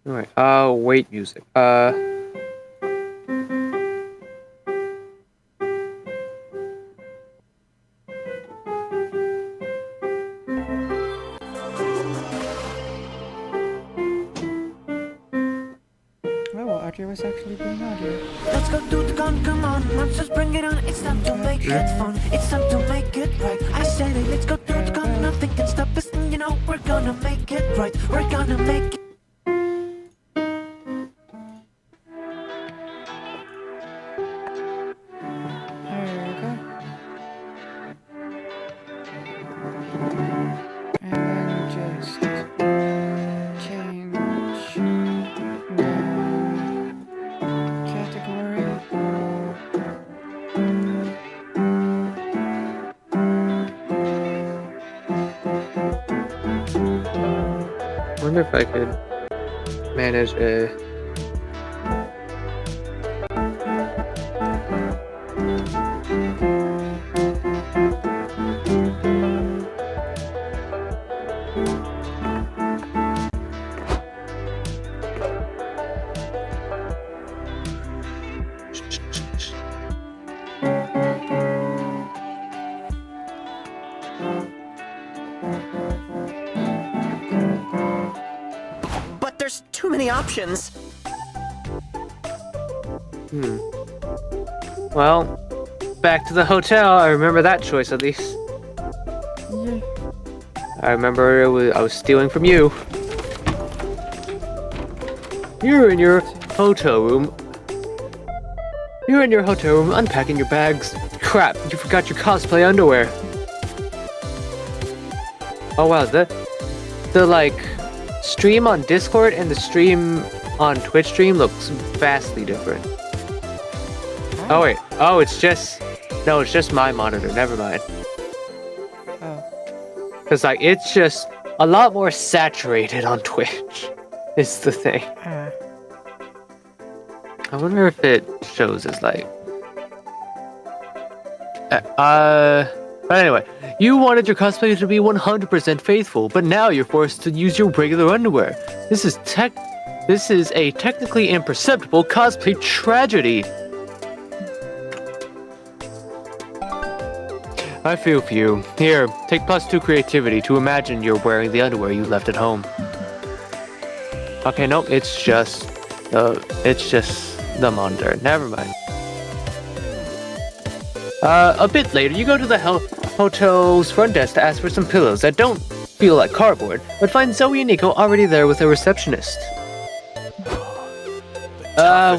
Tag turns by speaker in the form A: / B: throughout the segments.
A: Alright, wait music.
B: Oh, well, Audrey was actually being Audrey.
C: Let's go do the gun, come on, monsters, bring it on. It's time to make it fun, it's time to make it right. I said it, let's go do the gun, nothing can stop us. And you know we're gonna make it right, we're gonna make it.
B: There we go. And then just change the category.
A: Wonder if I could manage a...
C: But there's too many options.
A: Well, back to the hotel. I remember that choice at least.
B: Yeah.
A: I remember I was stealing from you. You're in your hotel room. You're in your hotel room unpacking your bags. Crap, you forgot your cosplay underwear. Oh wow, the like stream on Discord and the stream on Twitch stream looks vastly different. Oh wait, oh it's just my monitor, never mind.
B: Oh.
A: Cause like it's just a lot more saturated on Twitch is the thing. I wonder if it shows as like but anyway, you wanted your cosplay to be 100% faithful, but now you're forced to use your regular underwear. This is a technically imperceptible cosplay tragedy. I feel for you. Here, take +2 creativity to imagine you're wearing the underwear you left at home. Okay, nope, it's just the monitor. Never mind. A bit later, you go to the hotel's front desk to ask for some pillows that don't feel like cardboard, but find Zoe and Nico already there with a receptionist.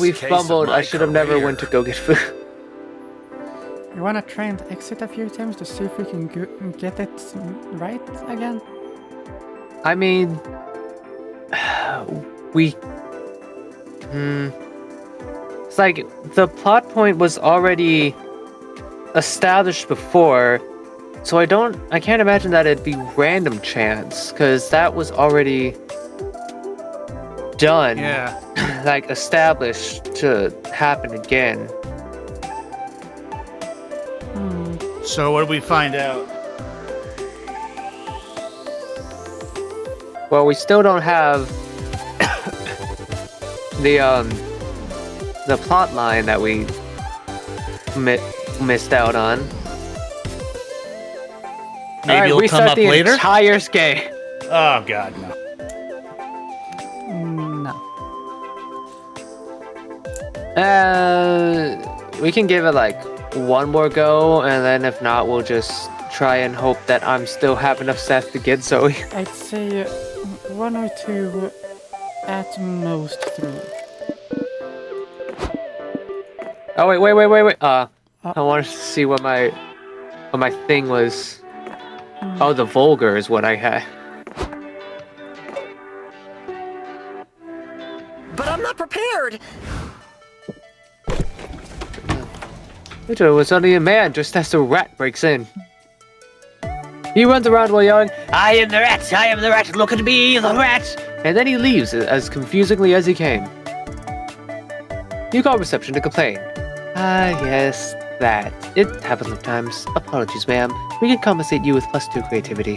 A: We fumbled. I should have never went to go get food.
B: You wanna try and exit a few times to see if we can get it right again?
A: I mean, it's like the plot point was already established before, so I can't imagine that it'd be random chance, because that was already done.
D: Yeah.
A: Like established to happen again.
D: So what do we find out?
A: Well, we still don't have the plot line that we missed out on.
D: Maybe it'll come up
A: the
D: later?
A: Entire game.
D: Oh god, no.
B: No.
A: We can give it like one more go, and then if not, we'll just try and hope that I'm still have enough stats to get Zoe.
B: I'd say 1 or 2, at most 3.
A: Oh wait. I wanted to see what my thing was. Oh, the vulgar is what I had.
C: But I'm not prepared.
A: It was only a man just as the rat breaks in. He runs around while yelling, "I am the rat! I am the rat! Look at me, the rat!" And then he leaves as confusingly as he came. You call reception to complain. Ah, yes, that. It happens sometimes. Apologies, ma'am. We can compensate you with +2 creativity.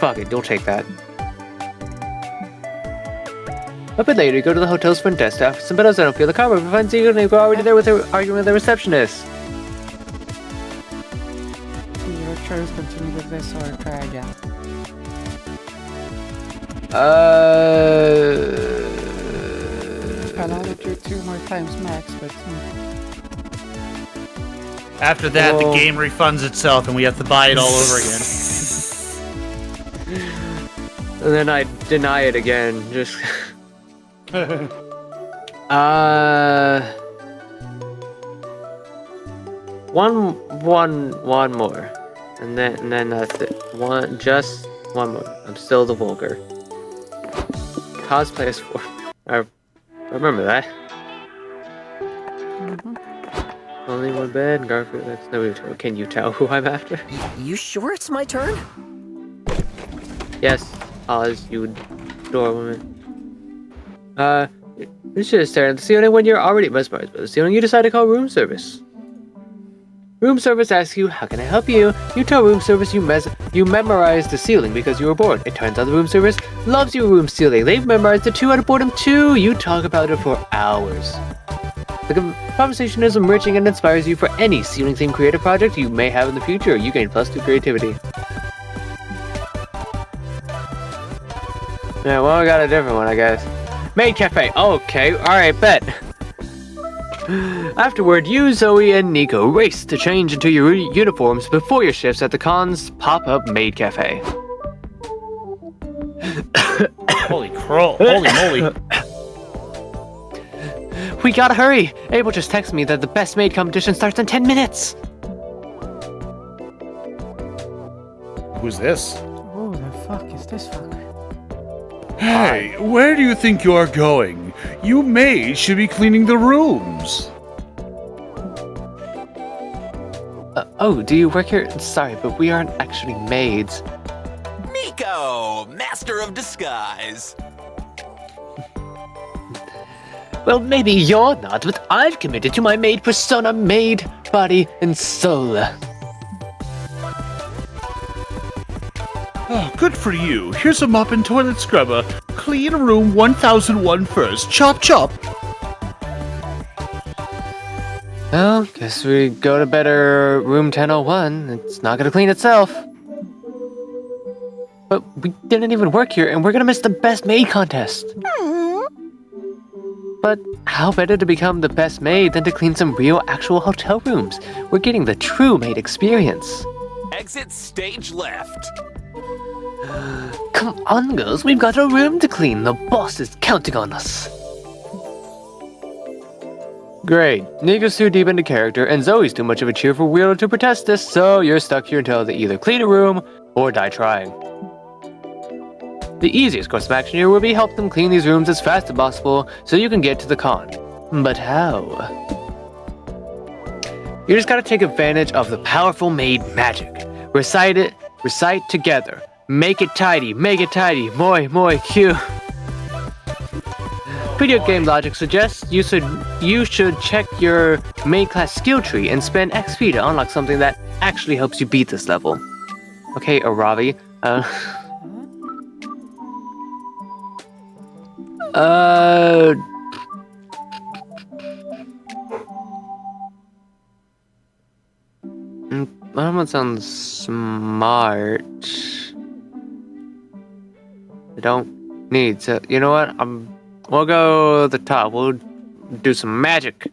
A: Fuck it, you'll take that. A bit later, you go to the hotel's front desk to offer some pedals. I don't feel the car, but finds you and you go already there with her arguing with the receptionist.
B: Your choice, continue with this or try again. I'll allow it 2 more times max, but...
D: After that,
A: Whoa.
D: the game refunds itself and we have to buy it all over again.
A: And then I deny it again. Just. One more, and then that's it. Just one more. I'm still the vulgar. Cosplay is 4. I remember that. Only one bed, Garfield. That's no. Can you tell who I'm after?
E: You sure it's my turn?
A: Yes, Oz, you door woman. You should have stared at the ceiling when you're already mesmerized by the ceiling. You decide to call room service. Room service asks you, how can I help you? You tell room service you memorized the ceiling because you were bored. It turns out the room service loves your room ceiling. They've memorized it too out of boredom too. You talk about it for hours. The conversation is enriching and inspires you for any ceiling-themed creative project you may have in the future. You gain +2 creativity. Yeah, well, I got a different one, I guess. Maid Cafe. Okay, alright, bet. Afterward, you, Zoe, and Nico race to change into your uniforms before your shifts at the Con's pop-up Maid Cafe.
D: Holy moly.
A: We gotta hurry! Abel just texted me that the best maid competition starts in 10 minutes!
D: Who's this?
B: Who the fuck is this fucker?
F: Hey, where do you think you are going? You maids should be cleaning the rooms.
A: Oh, do you work here? Sorry, but we aren't actually maids.
E: Miko, master of disguise.
A: Well, maybe you're not, but I've committed to my maid persona, maid, body, and soul.
F: Oh, good for you. Here's a mop and toilet scrubber. Clean room 1001 first. Chop chop.
A: Well, guess we go to better room 1001. It's not gonna clean itself. But we didn't even work here, and we're gonna miss the best maid contest. But how better to become the best maid than to clean some real, actual hotel rooms? We're getting the true maid experience.
E: Exit stage left.
A: Come on, girls, we've got a room to clean. The boss is counting on us. Great. Nico's too deep into character, and Zoe's too much of a cheerful weirdo to protest this, so you're stuck here until they either clean a room or die trying. The easiest course of action here will be help them clean these rooms as fast as possible so you can get to the con. But how? You just gotta take advantage of the powerful maid magic. Recite together. Make it tidy, moi cute. Video game logic suggests you should check your main class skill tree and spend XP to unlock something that actually helps you beat this level. Okay, Aravi. That one sounds smart. I don't need to. You know what? We'll go to the top. We'll do some magic.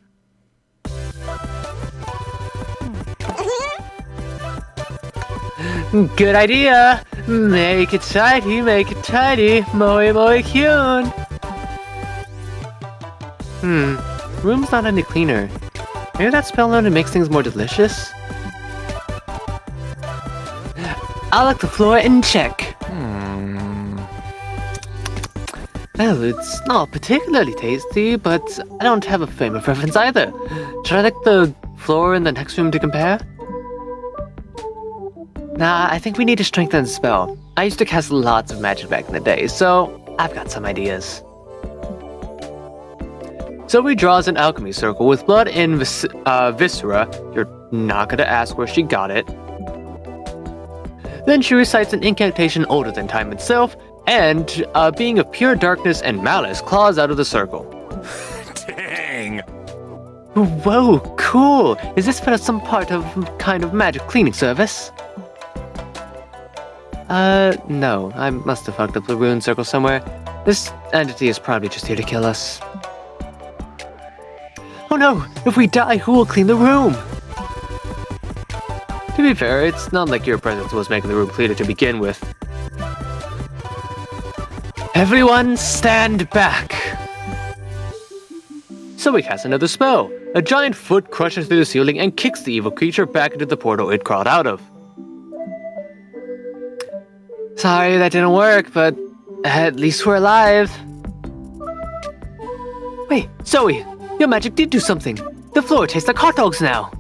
A: Good idea. Make it tidy, moi cute. Room's not any cleaner. Maybe that spell only makes things more delicious. I'll look the floor and check. Well, it's not particularly tasty, but I don't have a frame of reference either. Should I lick the floor in the next room to compare? Nah, I think we need to strengthen the spell. I used to cast lots of magic back in the day, so I've got some ideas. Zoe draws an alchemy circle with blood and viscera. You're not gonna ask where she got it. Then she recites an incantation older than time itself. and a being of pure darkness and malice claws out of the circle.
E: Dang.
A: Whoa, cool! Is this for some part of kind of magic cleaning service? No. I must have fucked up the rune circle somewhere. This entity is probably just here to kill us. Oh no! If we die, who will clean the room? To be fair, it's not like your presence was making the room cleaner to begin with. Everyone stand back! So we cast another spell. A giant foot crushes through the ceiling and kicks the evil creature back into the portal it crawled out of. Sorry that didn't work, but at least we're alive. Wait, Zoe, your magic did do something. The floor tastes like hot dogs now.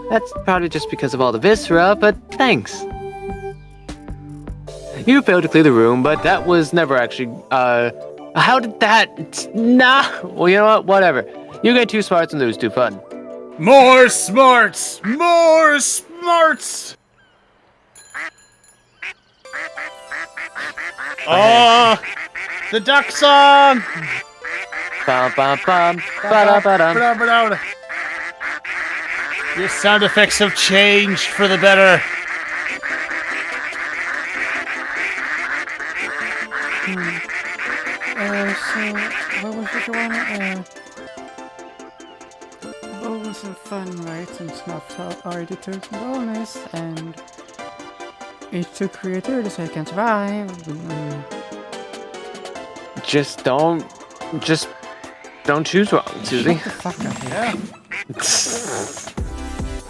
A: That's probably just because of all the viscera, but thanks. You failed to clear the room, but that was never actually, how did that... Nah, well, you know what, whatever. You get 2 smarts and lose 2 fun.
F: More smarts! More smarts!
D: Oh, the duck song!
A: Bum, bum, bum, ba-da-ba-dum.
F: Ba-da-ba-da.
D: Your sound effects have changed for the better.
B: So, what was the one? What was the fun, right? Since not already took bonus, and it took creativity so I can survive.
A: Just don't choose wrong, Susie.
B: Shut the fuck up here.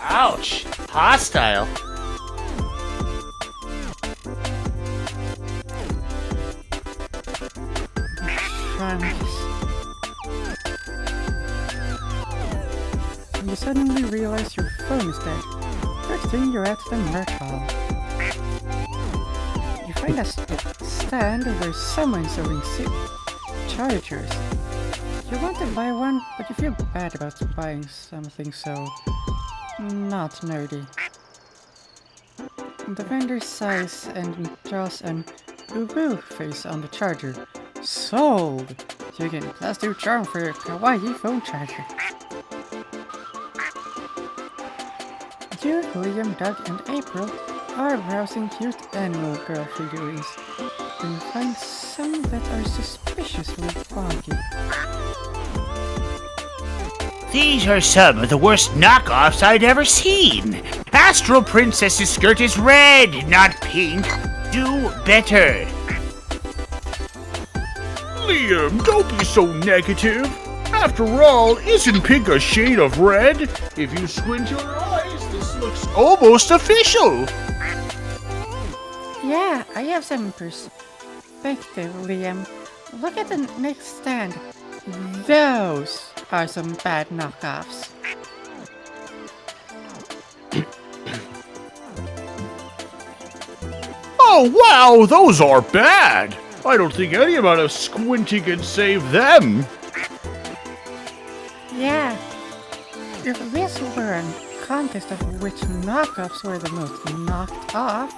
D: Ouch! Hostile.
B: You suddenly realize your phone is dead. First thing, you're at the merch hall. You find a stand where someone's selling chargers. You want to buy one, but you feel bad about buying something so not nerdy. The vendor sighs and draws an boo-boo face on the charger. Sold! You get a +2 charm for your kawaii phone charger. You, Liam, Doug, and April are browsing cute animal girl figurines. You find some that are suspiciously funky.
G: These are some of the worst knockoffs I'd ever seen. Astral Princess's skirt is red, not pink. Do better.
F: Liam, don't be so negative. After all, isn't pink a shade of red? If you squint your eyes, this looks almost official.
B: Yeah, I have some perspective, Liam. Look at the next stand. Those are some bad knockoffs.
F: Oh wow, those are bad. I don't think any amount of squinting can save them.
B: Yeah. If this were a contest of which knockoffs were the most knocked off,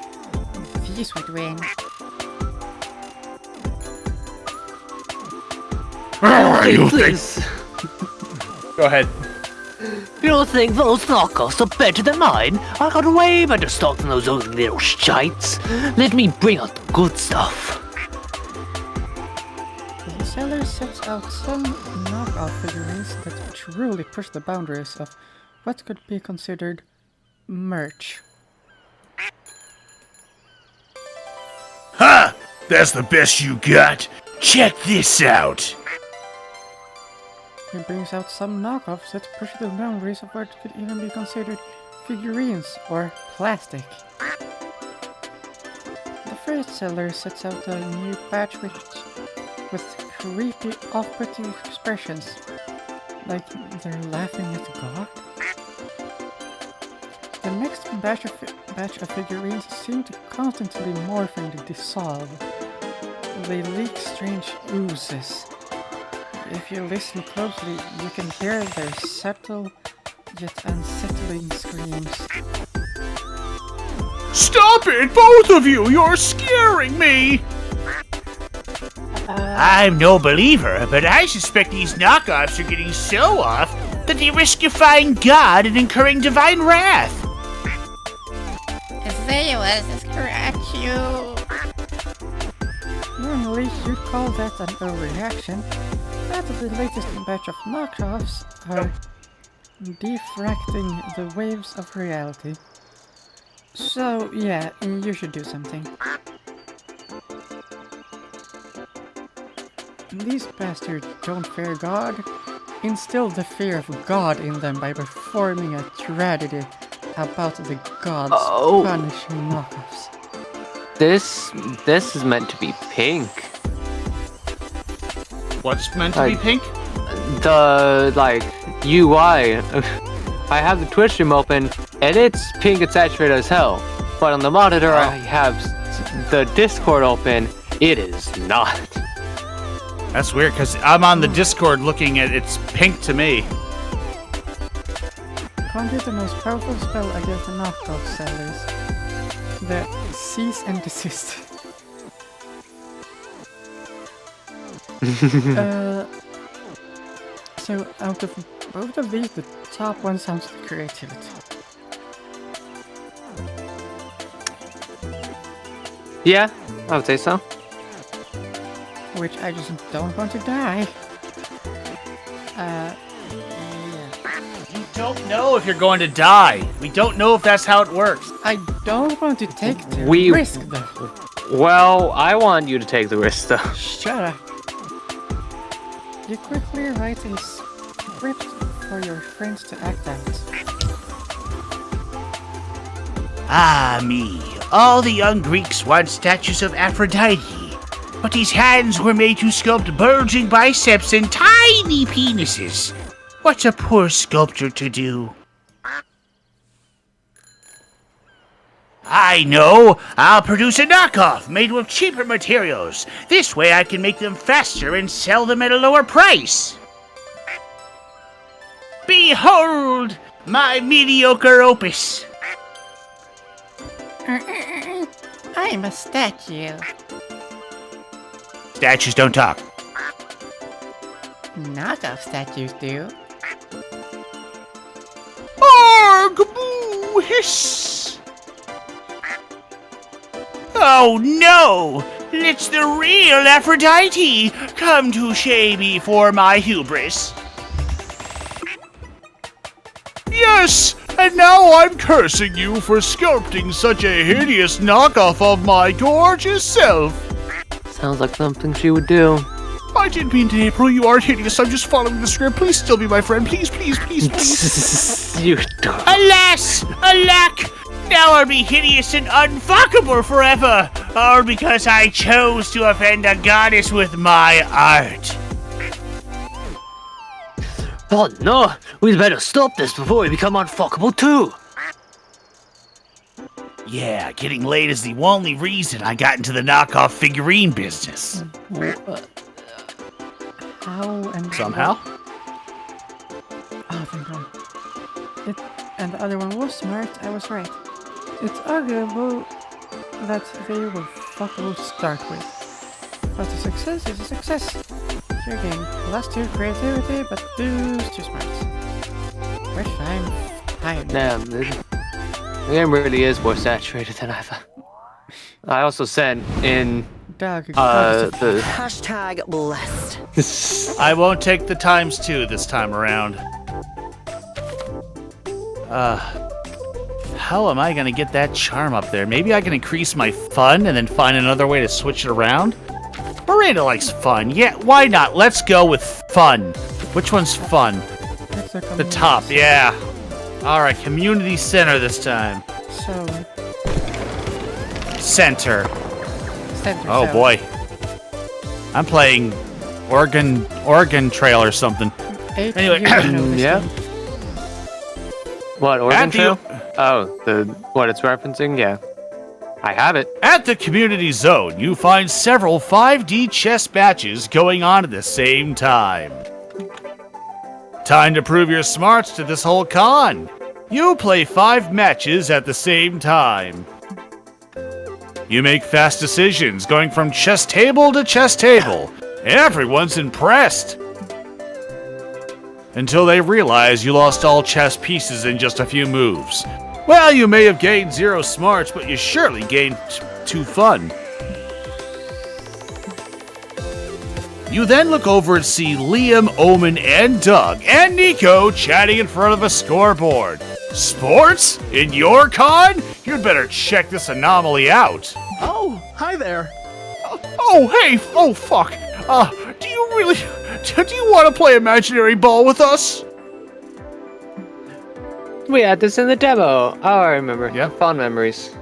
B: these would win.
F: You think? Go ahead.
H: You think those knockoffs are better than mine? I got way better stock than those ugly little shites. Let me bring out the good stuff.
B: The seller sets out some knockoff figurines that truly push the boundaries of what could be considered merch.
F: Ha! That's the best you got. Check this out.
B: He brings out some knockoffs that push the boundaries of what could even be considered figurines or plastic. The first seller sets out a new batch with creepy, off-putting expressions, like they're laughing at God. The next batch of figurines seem to constantly morph and dissolve. They leak strange oozes. If you listen closely, you can hear their subtle yet unsettling screams.
F: Stop it, both of you! You're scaring me!
G: I'm no believer, but I suspect these knockoffs are getting so off that they risk defying God and incurring divine wrath.
B: Say was to scratch you. Normally, you'd call that an overreaction, but the latest batch of knockoffs are diffracting the waves of reality. So, yeah, you should do something. These bastards don't fear God. Instill the fear of God in them by performing a tragedy about the gods punishing knockoffs.
A: This is meant to be pink.
D: What's meant to be pink?
A: The UI. I have the Twitch stream open and it's pink and saturated as hell. But on the monitor I have the Discord open. It is not.
D: That's weird because I'm on the Discord looking at it's pink to me.
B: Conjure the most powerful spell against the knockoff sellers. The cease and desist. So out of both of these, the top one sounds like creativity.
A: Yeah, I would say so.
B: Which I just don't want to die. Yeah.
D: We don't know if you're going to die. We don't know if that's how it works.
B: I don't want to take the
A: We-
B: risk though.
A: Well, I want you to take the risk though.
B: Shut up. You quickly write a script for your friends to act out.
G: Ah, me. All the young Greeks want statues of Aphrodite, but his hands were made to sculpt bulging biceps and tiny penises. What's a poor sculptor to do? I know! I'll produce a knockoff made with cheaper materials. This way I can make them faster and sell them at a lower price. Behold my mediocre opus.
B: I'm a statue.
G: Statues don't talk.
B: Knockoff statues do.
G: Arg! Boo! Hiss! Oh no! It's the real Aphrodite! Come to shame me for my hubris.
F: Yes! And now I'm cursing you for sculpting such a hideous knockoff of my gorgeous self!
A: Sounds like something she would do.
F: I didn't mean to, April. You are hideous. I'm just following the script. Please still be my friend. Please, please, please, please.
A: You don't.
G: Alas! Alack! Now I'll be hideous and unfuckable forever! All because I chose to offend a goddess with my art.
H: Oh no, we'd better stop this before we become unfuckable too.
G: Yeah, getting laid is the only reason I got into the knockoff figurine business.
B: How and
D: Somehow?
B: Oh, thank God. And the other one was smart. I was right. It's arguable that they were fuckable to start with, but a success is a success. Your game +2 creativity, but lose 2 smarts. Which I'm fine.
A: Damn, the game really is more saturated than I thought. I also sent in
B: Dog,
A: the
I: Hashtag blessed.
D: I won't take the ×2 this time around. How am I gonna get that charm up there? Maybe I can increase my fun and then find another way to switch it around? Miranda likes fun. Yeah, why not? Let's go with fun. Which one's fun? The top, yeah. Alright, community center this time.
B: So,
D: Center.
B: center
D: Oh
B: cell.
D: boy. I'm playing Oregon Trail or something. Anyway,
A: yeah. What, Oregon
D: At the-
A: Trail? Oh, what it's referencing? Yeah. I have it.
D: At the community zone, you find several 5D chess matches going on at the same time. Time to prove your smarts to this whole con. You play 5 matches at the same time. You make fast decisions, going from chess table to chess table. Everyone's impressed. Until they realize you lost all chess pieces in just a few moves. Well, you may have gained 0 smarts, but you surely gained 2 fun. You then look over and see Liam, Omen, and Doug, and Nico chatting in front of a scoreboard. Sports? In your con? You'd better check this anomaly out.
F: Oh, hi there. Oh, hey. Oh, fuck. Do you want to play imaginary ball with us?
A: We had this in the demo. Oh, I remember.
D: Yeah.
A: Fond memories.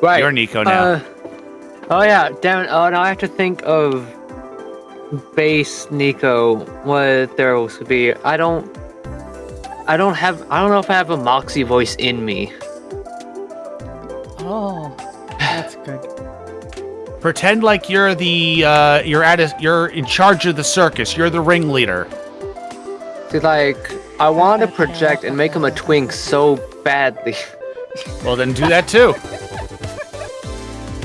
A: Right.
D: You're Nico now.
A: Oh yeah, damn it. Oh, now I have to think of base Nico, what there else could be. I don't know if I have a Moxie voice in me.
B: Oh, that's good.
D: Pretend like you're the you're in charge of the circus. You're the ringleader.
A: See, like, I want to project and make him a twink so badly.
D: Well, then do that too.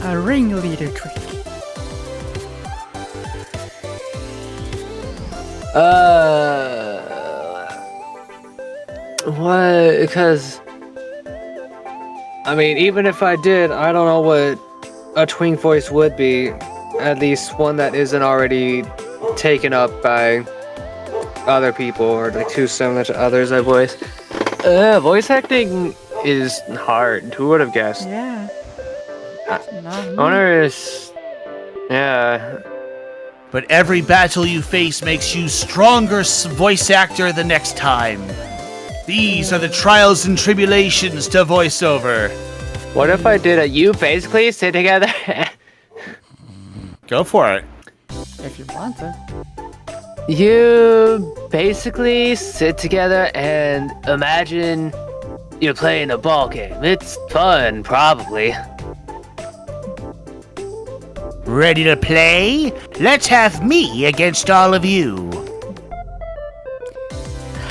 B: A ringleader trick.
A: What? Because, I mean, even if I did, I don't know what a twink voice would be. At least one that isn't already taken up by other people or like too similar to others I voice. Voice acting is hard. Who would have guessed?
B: Yeah.
A: I wonder is, yeah.
G: But every battle you face makes you stronger voice actor the next time. These are the trials and tribulations to voiceover.
A: What if I did a you basically sit together?
D: Go for it.
B: If you want to.
A: You basically sit together and imagine you're playing a ball game. It's fun, probably.
G: Ready to play? Let's have me against all of you.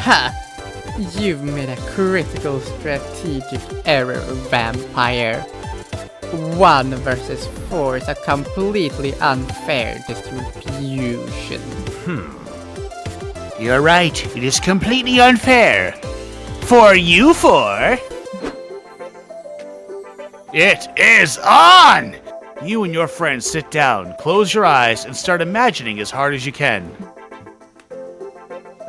B: Ha! You've made a critical strategic error, vampire. 1 versus 4 is a completely unfair distribution.
G: You're right, it is completely unfair. For you 4.
D: It is on! You and your friends sit down, close your eyes, and start imagining as hard as you can.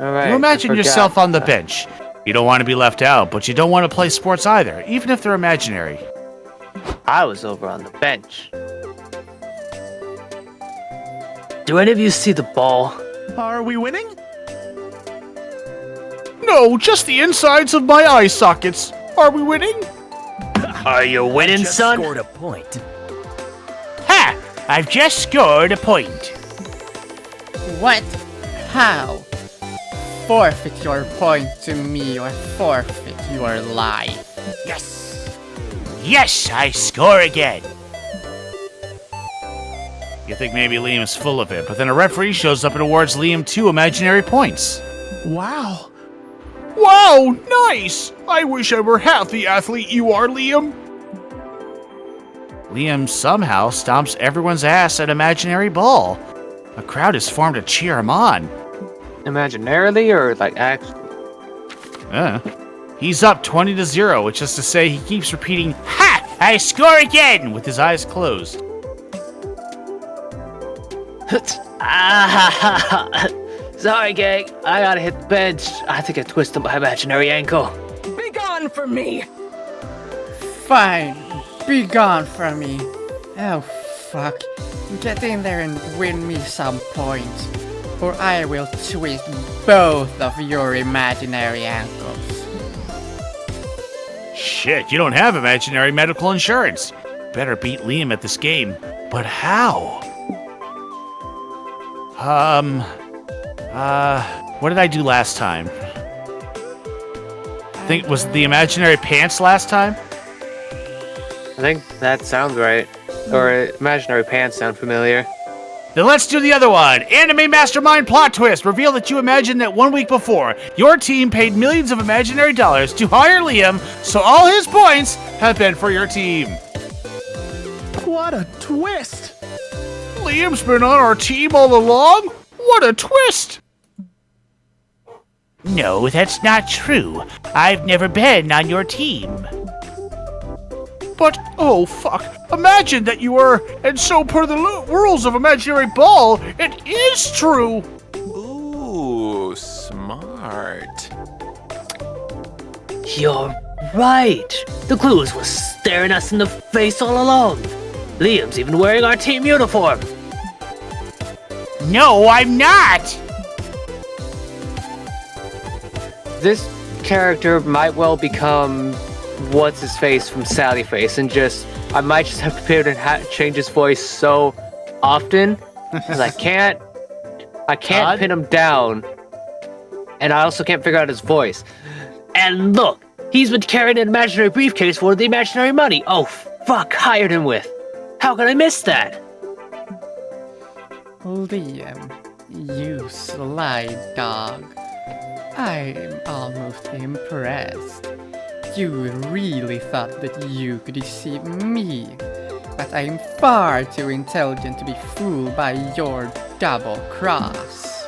A: Alright.
D: You imagine yourself on the bench. You don't want to be left out, but you don't want to play sports either, even if they're imaginary.
A: I was over on the bench. Do any of you see the ball?
F: Are we winning? No, just the insides of my eye sockets. Are we winning?
H: Are you winning,
E: Just
H: son?
E: scored a point.
G: Ha! I've just scored a point.
B: What? How? Forfeit your point to me or forfeit your life.
E: Yes.
G: Yes, I score again.
D: You think maybe Liam is full of it, but then a referee shows up and awards Liam 2 imaginary points.
F: Wow. Wow, nice. I wish I were half the athlete you are, Liam.
D: Liam somehow stomps everyone's ass at imaginary ball. A crowd is formed to cheer him on.
A: Imaginarily or like actually?
D: He's up 20-0, which is to say he keeps repeating,
G: Ha! I score again!
D: with his eyes closed.
A: Sorry, gang. I gotta hit the bench. I think I twisted my imaginary ankle.
I: Be gone from me!
B: Fine. Be gone from me. Oh, fuck. Get in there and win me some points. Or I will twist both of your imaginary ankles.
D: Shit, you don't have imaginary medical insurance. Better beat Liam at this game. But how? What did I do last time? Was it the imaginary pants last time?
A: I think that sounds right. Or imaginary pants sound familiar.
D: Then let's do the other one. Anime Mastermind plot twist. Reveal that you imagined that 1 week before, your team paid millions of imaginary dollars to hire Liam, so all his points have been for your team.
F: What a twist! Liam's been on our team all along? What a twist!
G: No, that's not true. I've never been on your team.
F: But, oh fuck, imagine that you were, and so per the rules of Imaginary Ball, it is true!
E: Ooh, smart.
H: You're right. The clues was staring us in the face all along. Liam's even wearing our team uniform.
G: No, I'm not!
A: This character might well become what's his face from Sally Face, and I might just have to be able to change his voice so often because I can't pin him down, and I also can't figure out his voice.
H: And look, he's been carrying an imaginary briefcase full of the imaginary money. Oh, fuck, hired him with. How could I miss that?
B: Liam, you sly dog. I'm almost impressed. You really thought that you could deceive me, but I'm far too intelligent to be fooled by your double cross.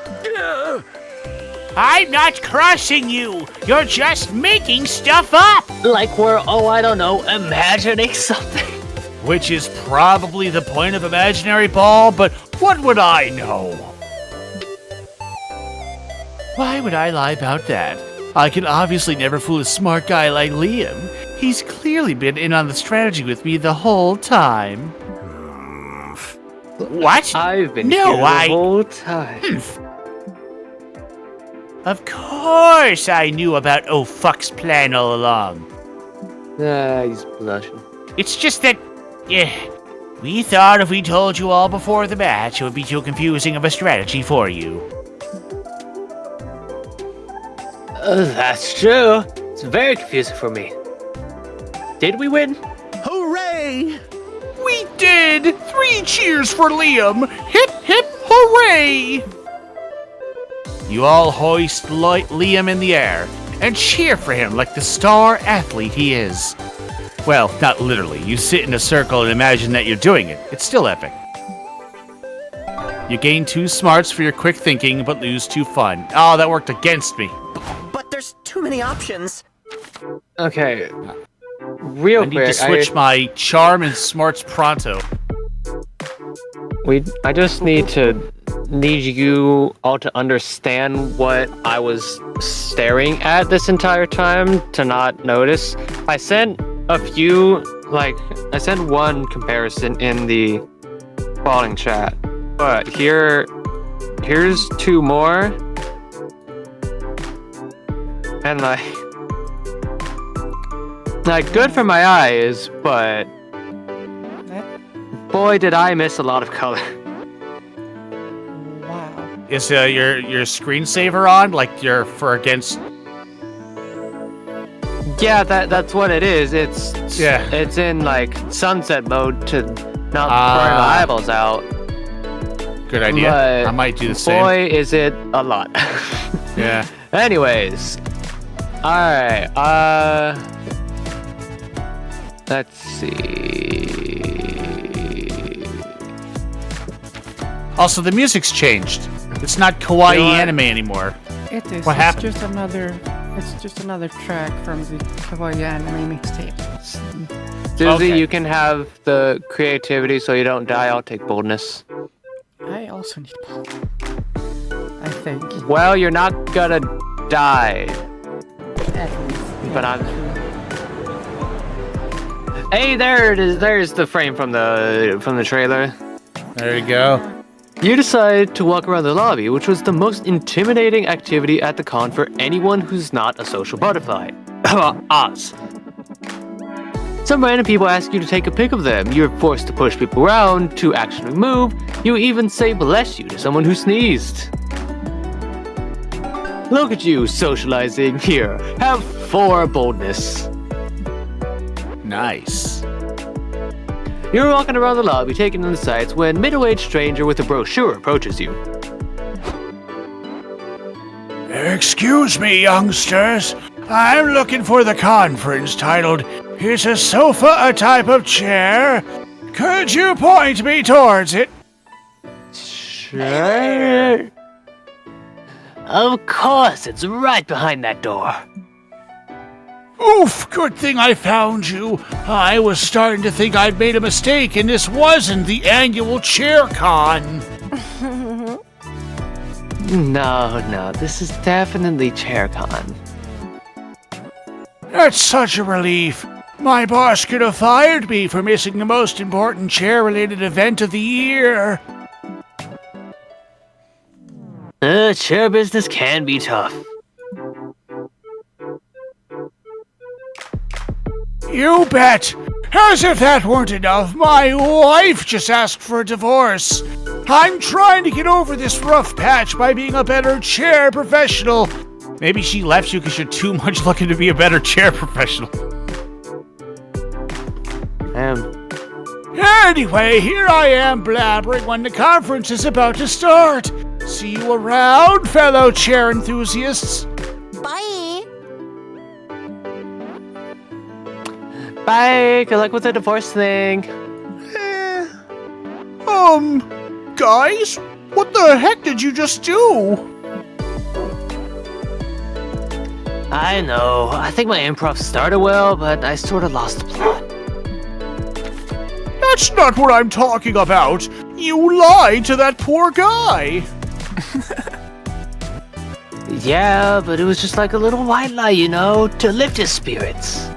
G: I'm not crossing you! You're just making stuff up!
H: Like we're, I don't know, imagining something.
D: Which is probably the point of Imaginary Ball, but what would I know? Why would I lie about that? I can obviously never fool a smart guy like Liam. He's clearly been in on the strategy with me the whole time.
G: What?
A: I've been
G: No,
A: here the whole time.
G: Of course I knew about Oh Fuck's plan all along.
A: He's blushing.
G: It's just that, we thought if we told you all before the match, it would be too confusing of a strategy for you.
H: That's true. It's very confusing for me. Did we win?
F: Hooray! We did! 3 cheers for Liam! Hip hip hooray!
D: You all hoist Liam in the air and cheer for him like the star athlete he is. Well, not literally. You sit in a circle and imagine that you're doing it. It's still epic. You gain 2 smarts for your quick thinking, but lose 2 fun. Oh, that worked against me.
J: But there's too many options.
A: Okay, real
D: I need
A: quick.
D: to switch my charm and smarts pronto.
A: I just need you all to understand what I was staring at this entire time to not notice. I sent one comparison in the falling chat, but here's 2 more, and like good for my eyes, but boy did I miss a lot of color.
B: Wow.
D: Is your screensaver on? Like you're for against?
A: Yeah, that's what it is. It's in like sunset mode to not burn my eyeballs out.
D: Good idea.
A: But
D: I might do the same.
A: Boy, is it a lot.
D: Yeah.
A: Anyways, all right. Let's see.
D: Also, the music's changed. It's not kawaii anime anymore.
B: It is.
D: What happened?
B: It's just another track from the Kawaii anime mixtape.
A: Susie,
D: Okay.
A: you can have the creativity so you don't die. I'll take boldness.
B: I also need both. I think.
A: Well, you're not gonna die.
B: At least.
A: But Hey, there it is. There's the frame from the trailer.
D: There you go.
A: You decide to walk around the lobby, which was the most intimidating activity at the con for anyone who's not a social butterfly. Oz. Some random people ask you to take a pic of them. You're forced to push people around to actually move. You even say bless you to someone who sneezed. Look at you socializing. Here, have 4 boldness.
D: Nice.
A: You're walking around the lobby taking in the sights when a middle-aged stranger with a brochure approaches you.
G: Excuse me, youngsters. I'm looking for the conference titled, "Is a Sofa a Type of Chair?" Could you point me towards it?
A: Sure.
H: Of course, it's right behind that door.
G: Oof, good thing I found you. I was starting to think I'd made a mistake and this wasn't the annual ChairCon.
A: No, this is definitely ChairCon.
G: That's such a relief. My boss could have fired me for missing the most important chair-related event of the year.
H: Chair business can be tough.
G: You bet! As if that weren't enough, my wife just asked for a divorce. I'm trying to get over this rough patch by being a better chair professional.
D: Maybe she left you because you're too much looking to be a better chair professional.
G: Anyway, here I am blabbering when the conference is about to start. See you around, fellow chair enthusiasts.
J: Bye.
A: Bye. Good luck with the divorce thing.
F: Guys, what the heck did you just do?
H: I know. I think my improv started well, but I sort of lost the plot.
F: That's not what I'm talking about. You lied to that poor guy.
H: Yeah, but it was just like a little white lie, you know, to lift his spirits.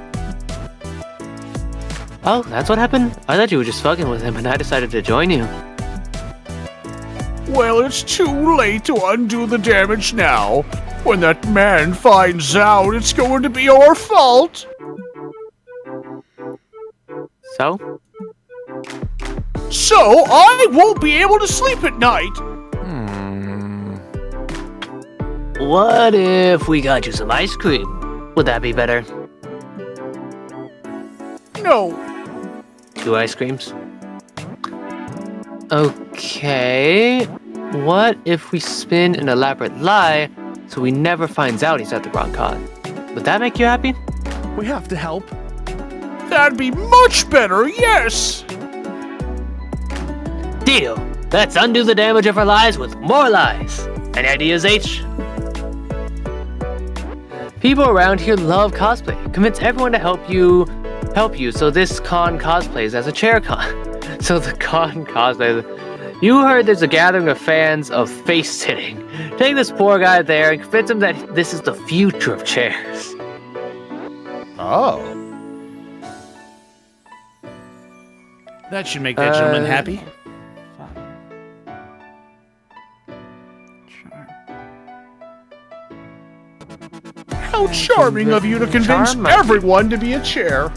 A: Oh, that's what happened? I thought you were just fucking with him and I decided to join you.
F: Well, it's too late to undo the damage now. When that man finds out, it's going to be our fault.
A: So?
F: So, I won't be able to sleep at night.
H: What if we got you some ice cream? Would that be better?
F: No.
A: 2 ice creams. Okay. What if we spin an elaborate lie so he never finds out he's at the wrong con? Would that make you happy?
B: We have to help.
F: That'd be much better, yes.
H: Deal. Let's undo the damage of our lies with more lies. Any ideas, H?
A: People around here love cosplay. Convince everyone to help you so this con cosplays as a chair con. So the con cosplay. You heard there's a gathering of fans of face sitting. Take this poor guy there and convince him that this is the future of chairs.
D: Oh. That should make that gentleman happy.
F: How charming of you to convince everyone to be a chair.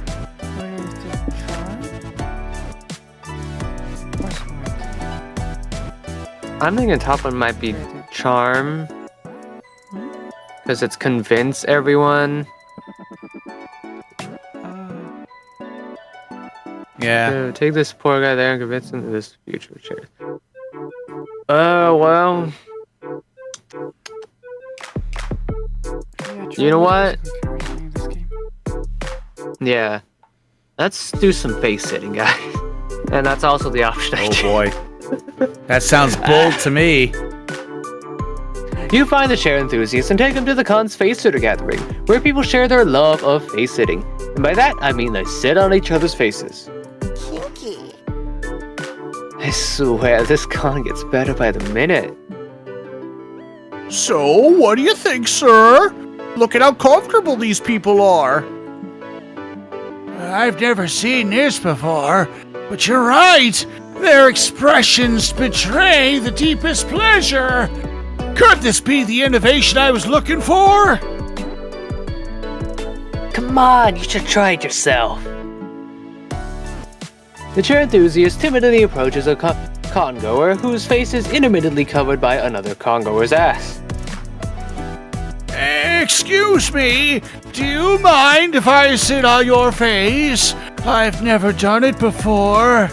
A: I'm thinking top one might be charm. Because it's convince everyone.
D: Yeah.
A: So take this poor guy there and convince him that this is the future of chairs. Well. You know what? Yeah. Let's do some face sitting, guys. And that's also the option I
D: Oh
A: choose.
D: boy. That sounds bold to me.
A: You find the chair enthusiasts and take them to the con's face sitter gathering, where people share their love of face sitting. And by that, I mean they sit on each other's faces.
J: Kinky.
A: I swear, this con gets better by the minute.
F: So, what do you think, sir? Look at how comfortable these people are.
G: I've never seen this before, but you're right. Their expressions betray the deepest pleasure. Could this be the innovation I was looking for?
H: Come on, you should try it yourself.
A: The chair enthusiast timidly approaches a con-goer whose face is intermittently covered by another con-goer's ass.
G: Excuse me, do you mind if I sit on your face?
F: I've never done it before.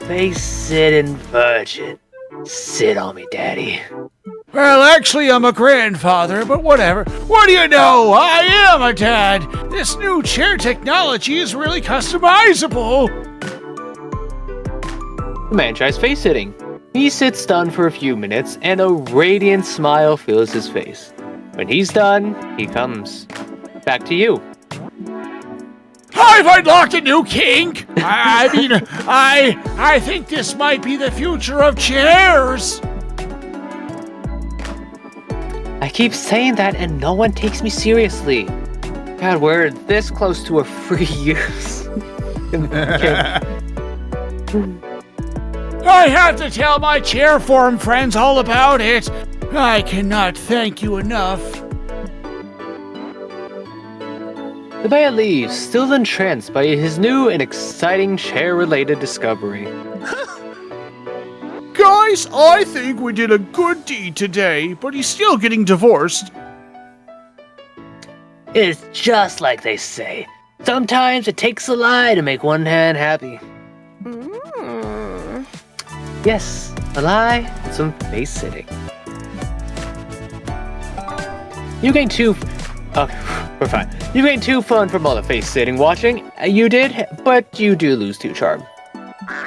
H: Face-sitting virgin. Sit on me, Daddy.
F: Well, actually, I'm a grandfather, but whatever. What do you know? I am a dad. This new chair technology is really customizable.
A: The man tries face sitting. He sits stunned for a few minutes, and a radiant smile fills his face. When he's done, he comes. Back to you.
F: I've unlocked a new kink. I think this might be the future of chairs.
A: I keep saying that and no one takes me seriously. God, we're this close to a free use.
F: I have to tell my chair forum friends all about it. I cannot thank you enough.
A: The man leaves, still entranced by his new and exciting chair-related discovery.
F: Guys, I think we did a good deed today, but he's still getting divorced.
H: It's just like they say. Sometimes it takes a lie to make one hand happy.
A: Yes, a lie and some face sitting. You gain 2. Okay, we're fine. You gain 2 fun from all the face sitting watching. You did, but you do lose 2 charm.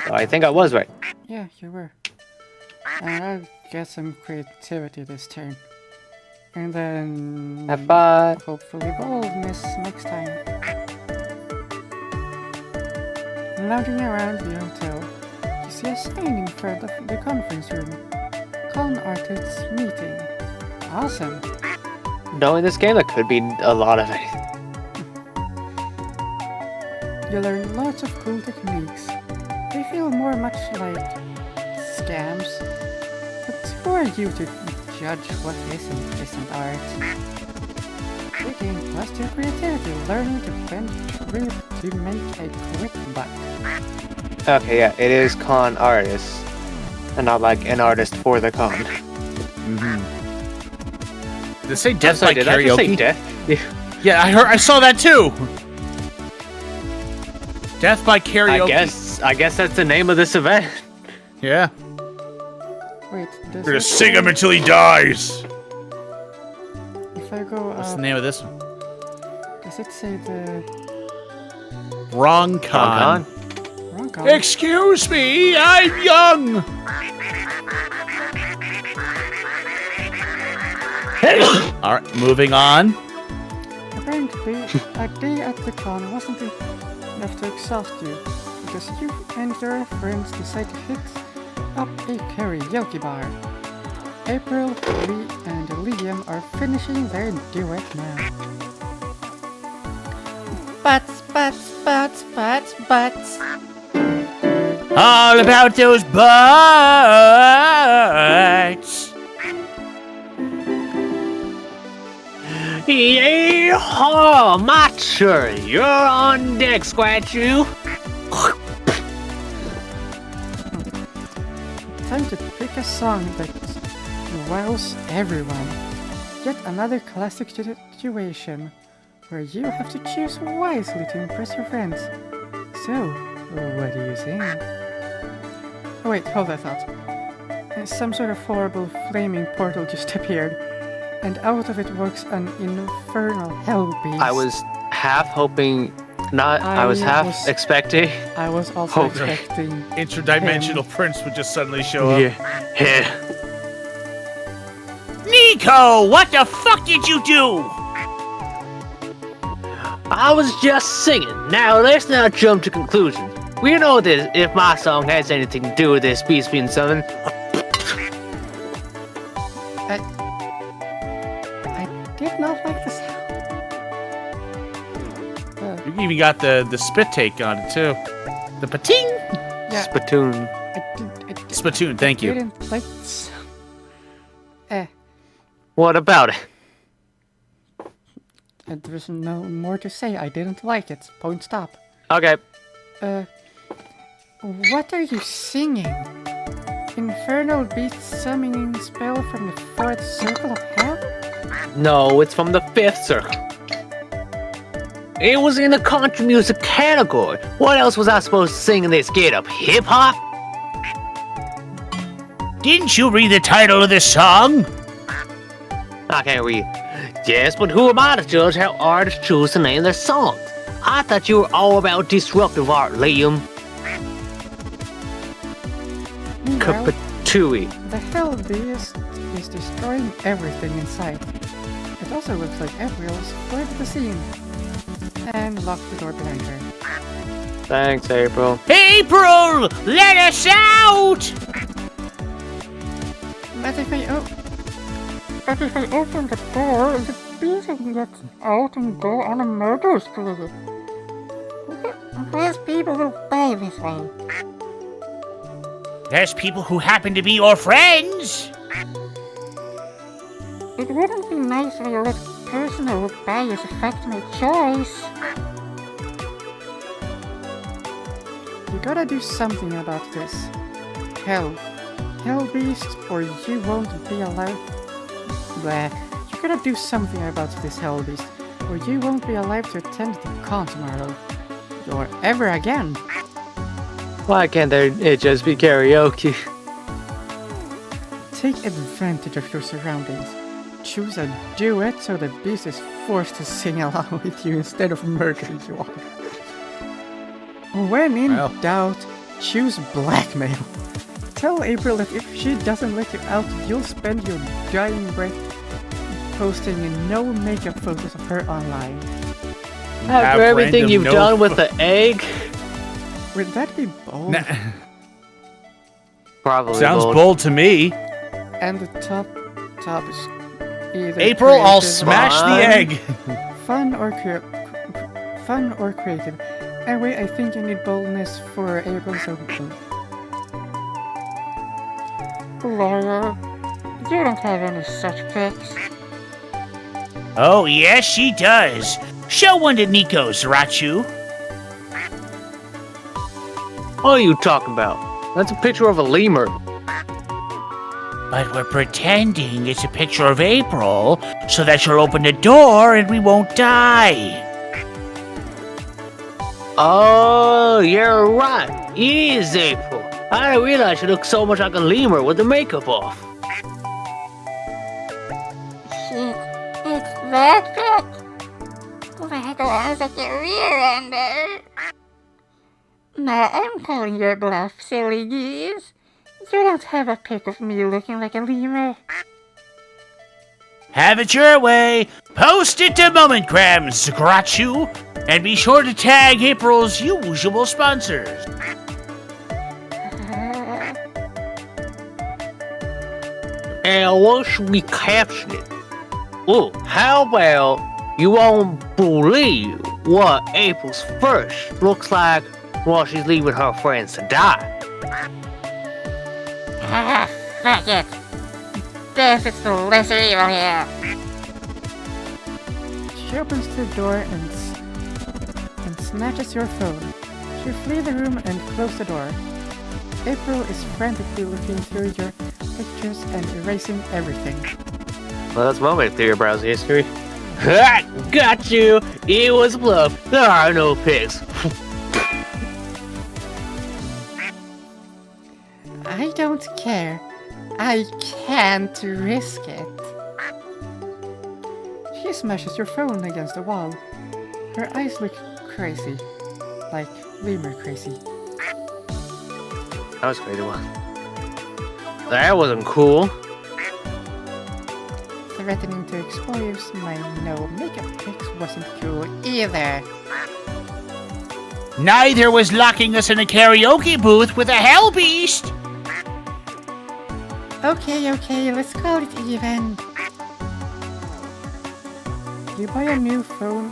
A: So I think I was right.
B: Yeah, you were. And I'll get some creativity this turn. And then...
A: Have fun.
B: Hopefully boldness next time. Lounging around the hotel, you see a sign in front of the conference room. Con artists meeting. Awesome.
A: Knowing this game, that could be a lot of it.
B: You learn lots of cool techniques. They feel more much like scams. But who are you to judge what isn't art? You gain +2 creativity, learning to bend rib to make a quick buck.
A: Okay, yeah, it is con artist. And not like an artist for the con.
D: Did it say death by
A: Did I just say
D: karaoke?
A: death? Yeah.
D: Yeah, I saw that too. Death by karaoke.
A: I guess that's the name of this event.
D: Yeah.
B: Wait, does
F: We're gonna
B: it
F: sing
B: say-
F: him until he dies.
B: If I go
D: What's the
B: up,
D: name of this one?
B: does it say the
D: Wrong con.
B: wrong con?
F: Excuse me, I'm young.
D: All right, moving on.
B: Apparently, a day at the con wasn't enough to exhaust you, because you and your friends decide to hit up a karaoke bar. April, Lee, and Liam are finishing their duet now.
J: Butts, butts, butts, butts, butts.
G: All about those butts.
H: Yeehaw, my turn. You're on deck, Squatchu.
B: Time to pick a song that wows everyone. Yet another classic situation where you have to choose wisely to impress your friends. So, what do you sing? Oh wait, hold that thought. Some sort of horrible flaming portal just appeared, and out of it walks an infernal hell beast.
A: I was half hoping, I was half expecting.
B: I was also
A: Okay.
B: expecting
F: Interdimensional prince would just suddenly show up.
A: Yeah.
G: Nico, what the fuck did you do?
H: I was just singing. Now let's not jump to conclusions. We know this if my song has anything to do with this beast being summoned.
B: I did not like the sound.
D: You even got the spit take on it too. The pating.
B: Yeah,
A: Spittoon.
B: I
D: Spittoon, thank you.
B: didn't like the sound.
A: What about it?
B: There's no more to say. I didn't like it. Point stop.
A: Okay.
B: What are you singing? Infernal beast summoning spell from the 4th circle of hell?
A: No, it's from the 5th circle.
H: It was in the country music category. What else was I supposed to sing in this get-up? Hip-hop?
G: Didn't you read the title of this song?
H: I can't read. Yes, but who am I to judge how artists choose to name their songs? I thought you were all about disruptive art, Liam.
B: Meanwhile,
H: Kapatui.
B: the Hell Beast is destroying everything in sight. It also looks like April's fled the scene and locked the door behind her.
A: Thanks, April.
G: April, let us out!
B: But if I open the door, the beast gets out and go on a murder spree. These people will die this way.
G: There's people who happen to be your friends.
B: It wouldn't be nice if you let personal bias affect my choice. You gotta do something about this. Hell Beast, or you won't be allowed. Blah. You gotta do something about this Hell Beast, or you won't be allowed to attend the con tomorrow. Or ever again.
A: Why can't it just be karaoke?
B: Take advantage of your surroundings. Choose a duet so the beast is forced to sing along with you instead of murdering you all. When in doubt, choose blackmail. Tell April that if she doesn't let you out, you'll spend your dying breath posting no makeup photos of her online.
A: After everything you've done with the egg?
B: Would that be bold?
A: Probably
D: Sounds bold to me.
B: And the top is either
D: April, I'll
B: creative-
D: smash the egg.
B: Fun or creative. Anyway, I think you need boldness for April, so Laura, you don't have any such pics.
G: Oh, yes, she does. Show one to Nico, Zarachu.
A: What are you talking about? That's a picture of a lemur.
G: But we're pretending it's a picture of April so that she'll open the door and we won't die.
H: Oh, you're right. It is April. I didn't realize she looked so much like a lemur with the makeup off.
J: It's that pic. That one's like a rear-ender. Nah, I'm calling your bluff, silly geese. You don't have a pic of me looking like a lemur.
G: Have it your way. Post it to Moment Grams, Zarachu. And be sure to tag April's usual sponsors.
H: And what should we caption it? Oh, how about you won't believe what April's first looks like while she's leaving her friends to die.
J: Ah, fuck it. Death is the lesser evil here.
B: She opens the door and snatches your phone. You flee the room and close the door. April is frantically looking through your pictures and erasing everything.
A: Well, that's one way through your browser history.
H: Ha! Got you! It was a bluff. There are no pics.
B: I don't care. I can't risk it. She smashes your phone against the wall. Her eyes look crazy. Like lemur crazy.
A: That was a crazy one. That wasn't cool.
B: Threatening to expose my no makeup pics wasn't cool either.
G: Neither was locking us in a karaoke booth with a hell beast.
B: Okay, let's call it even. You buy a new phone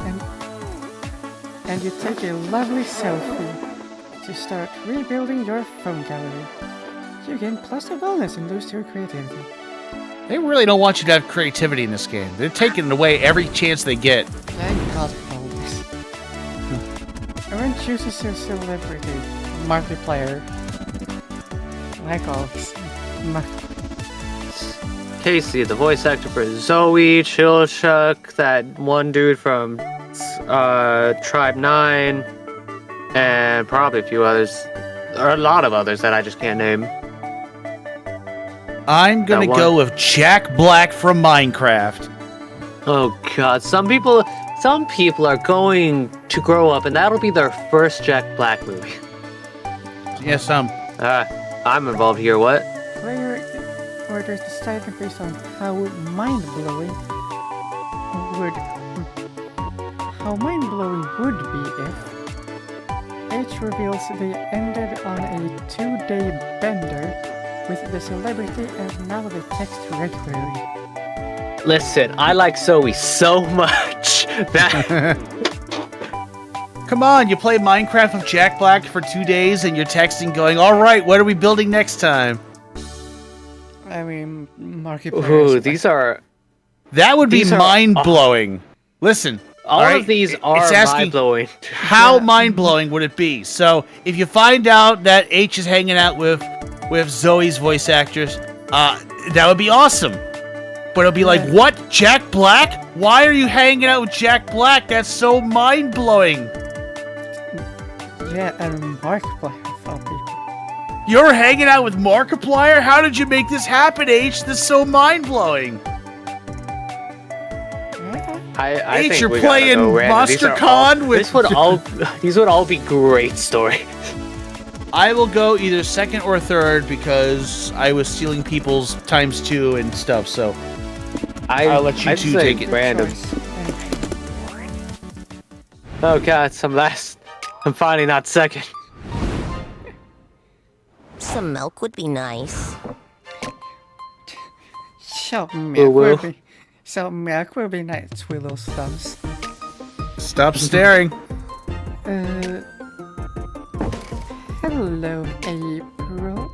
B: and you take a lovely selfie to start rebuilding your phone gallery. You gain plus a bonus and lose to your creativity.
D: They really don't want you to have creativity in this game. They're taking away every chance they get.
B: Thank God for all this. Everyone chooses a celebrity, Markiplier. Like always.
A: Casey, the voice actor for Zoe, Chilchuck, that one dude from Tribe 9, and probably a few others, or a lot of others that I just can't name.
D: I'm gonna
A: That one.
D: go with Jack Black from Minecraft.
A: Oh god, some people are going to grow up, and that'll be their first Jack Black movie.
D: Yes,
B: Player orders decided based on how mind-blowing would be if H reveals they ended on a 2-day bender with the celebrity and now they text regularly.
A: Listen, I like Zoe so much that
D: Come on, you play Minecraft with Jack Black for 2 days and you're texting going, all right, what are we building next time?
B: I mean, Markiplier.
A: ooh, these are
D: That would be
A: These are-
D: mind-blowing. Listen,
A: all
D: right,
A: of these
D: it's
A: are
D: asking,
A: mind blowing.
D: how mind-blowing would it be? So, if you find out that H is hanging out with Zoe's voice actress, that would be awesome. But it'll be like, what? Jack Black? Why are you hanging out with Jack Black? That's so mind-blowing.
B: Yeah, and Markiplier of all people.
D: You're hanging out with Markiplier? How did you make this happen, H? This is so mind-blowing.
A: I
D: H,
A: think
D: you're
A: we gotta
D: playing
A: go random.
D: Monster
A: These are all-
D: Con with-
A: these would all be great stories.
D: I will go either second or third because I was stealing people's ×2 and stuff, so I'll let you
A: I'd
D: two
A: say
D: take it.
A: random.
B: Choice.
A: Oh god, I'm finally not second.
K: Some milk would be nice.
B: So
A: Woo
B: milk
A: woo.
B: will be nice with those thumbs.
D: Stop staring.
B: Hello, April.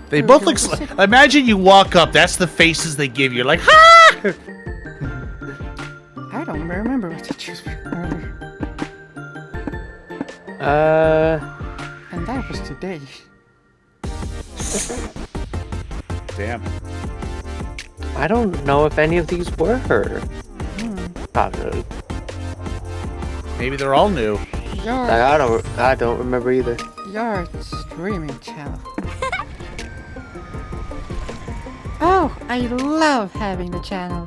D: They both look. Imagine you walk up. That's the faces they give you. Like, ha!
B: I don't remember what to choose earlier. And that was today.
D: Damn.
A: I don't know if any of these were her. Probably.
D: Maybe they're all new.
B: Your
A: I don't remember either.
B: your streaming channel. Oh, I love having the channel.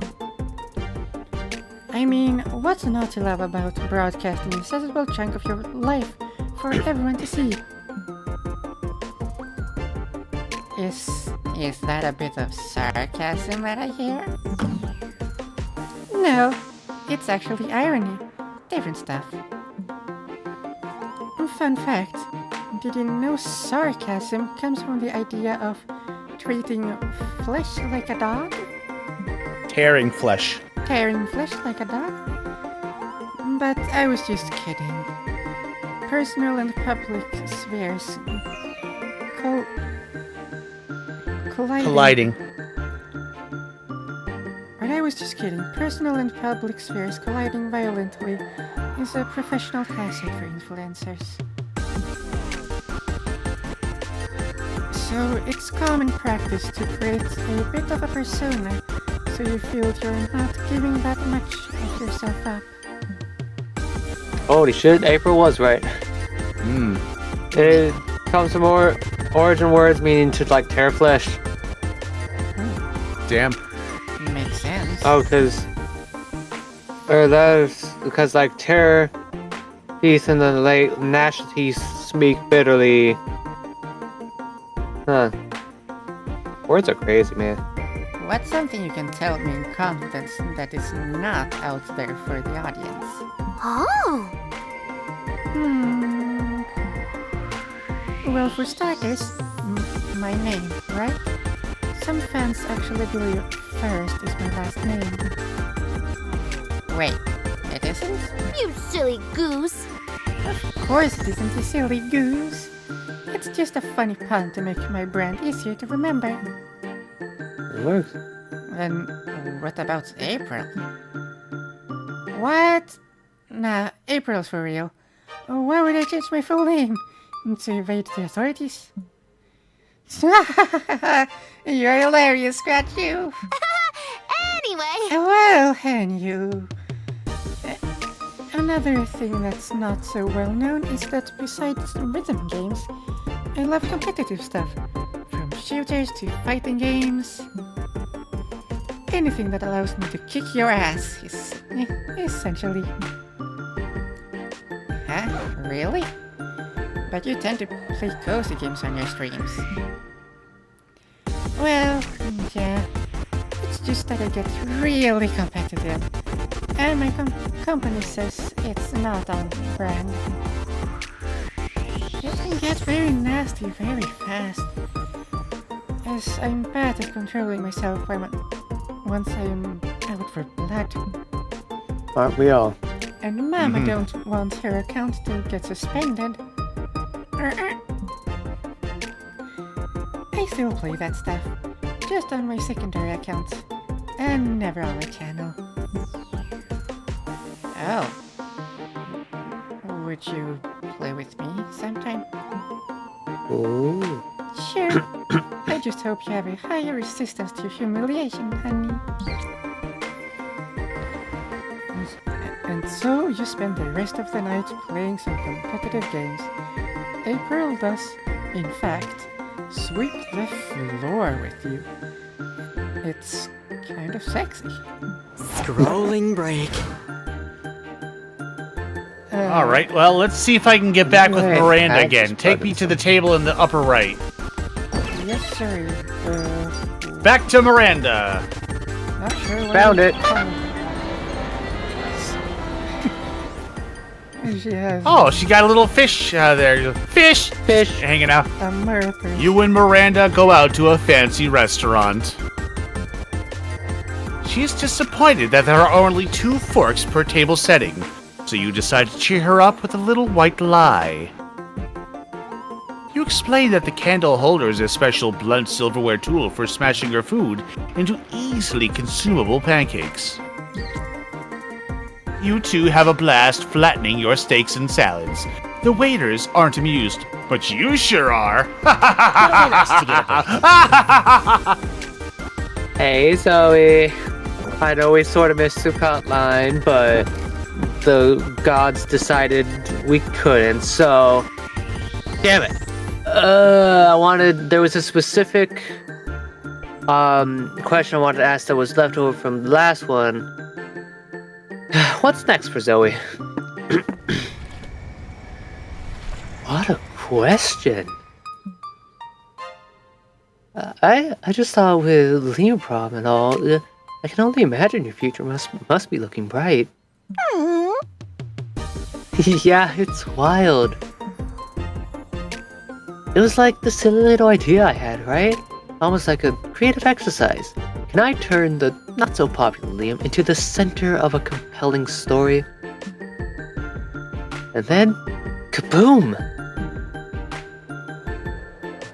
B: I mean, what's not to love about broadcasting a sizable chunk of your life for everyone to see? Is that a bit of sarcasm that I hear? No, it's actually irony. Different stuff. Fun fact, did you know sarcasm comes from the idea of treating flesh like a dog?
D: Tearing flesh.
B: Tearing flesh like a dog? But I was just kidding. Personal and public spheres colliding. But I was just kidding. Personal and public spheres colliding violently is a professional hazard for influencers. So it's common practice to create a bit of a persona so you feel you're not giving that much of yourself up.
A: Holy shit, April was right. It comes from origin words meaning to like tear flesh.
D: Damn.
B: Makes sense.
A: Oh, because like tear teeth and then like gnash teeth speak bitterly. Huh. Words are crazy, man.
B: What's something you can tell me in confidence that is not out there for the audience?
K: Oh!
B: Well, for starters, my name, right? Some fans actually believe First is my last name. Wait, it isn't?
K: You silly goose!
B: Of course it isn't, you silly goose. It's just a funny pun to make my brand easier to remember.
A: It works.
B: Then, what about April? What? Nah, April's for real. Why would I change my full name? To evade the authorities? You're hilarious, Scratch You!
K: Anyway,
B: Well, and you. Another thing that's not so well known is that besides rhythm games, I love competitive stuff. From shooters to fighting games. Anything that allows me to kick your ass is essentially. Huh? Really? But you tend to play cozy games on your streams. Well, yeah. It's just that I get really competitive. And my company says it's not on brand. It can get very nasty very fast. As I'm bad at controlling myself once I'm out for blood.
A: Aren't we all?
B: And Mama don't want her account to get suspended. I still play that stuff, just on my secondary accounts, and never on my channel. Oh. Would you play with me sometime?
A: Ooh.
B: Sure. I just hope you have a higher resistance to humiliation, honey. And so you spend the rest of the night playing some competitive games. April does, in fact, sweep the floor with you. It's kind of sexy.
C: Scrolling break.
D: All right, well, let's see if I can get back with
A: Wait,
D: Miranda
A: I
D: again.
A: just
D: Take me
A: buttoned
D: to the table in the upper right.
B: Yes, sir.
D: Back to Miranda.
B: Not sure what
A: Found
B: you
A: it.
B: call She has
D: Oh, she got a little fish there. Fish!
A: Fish.
D: Hanging out.
B: a murder.
D: You and Miranda go out to a fancy restaurant. She is disappointed that there are only 2 forks per table setting, so you decide to cheer her up with a little white lie. You explain that the candle holder is a special blunt silverware tool for smashing your food into easily consumable pancakes. You two have a blast flattening your steaks and salads. The waiters aren't amused, but you sure are.
A: Hey, Zoe. I know we sort of missed the cut line, but the gods decided we couldn't, so...
H: Damn it.
A: There was a specific, question I wanted to ask that was left over from the last one. What's next for Zoe? What a question. I just thought with Liam Prom and all, I can only imagine your future must be looking bright. Yeah, it's wild. It was like the silly little idea I had, right? Almost like a creative exercise. Can I turn the not-so-popular Liam into the center of a compelling story? And then, kaboom!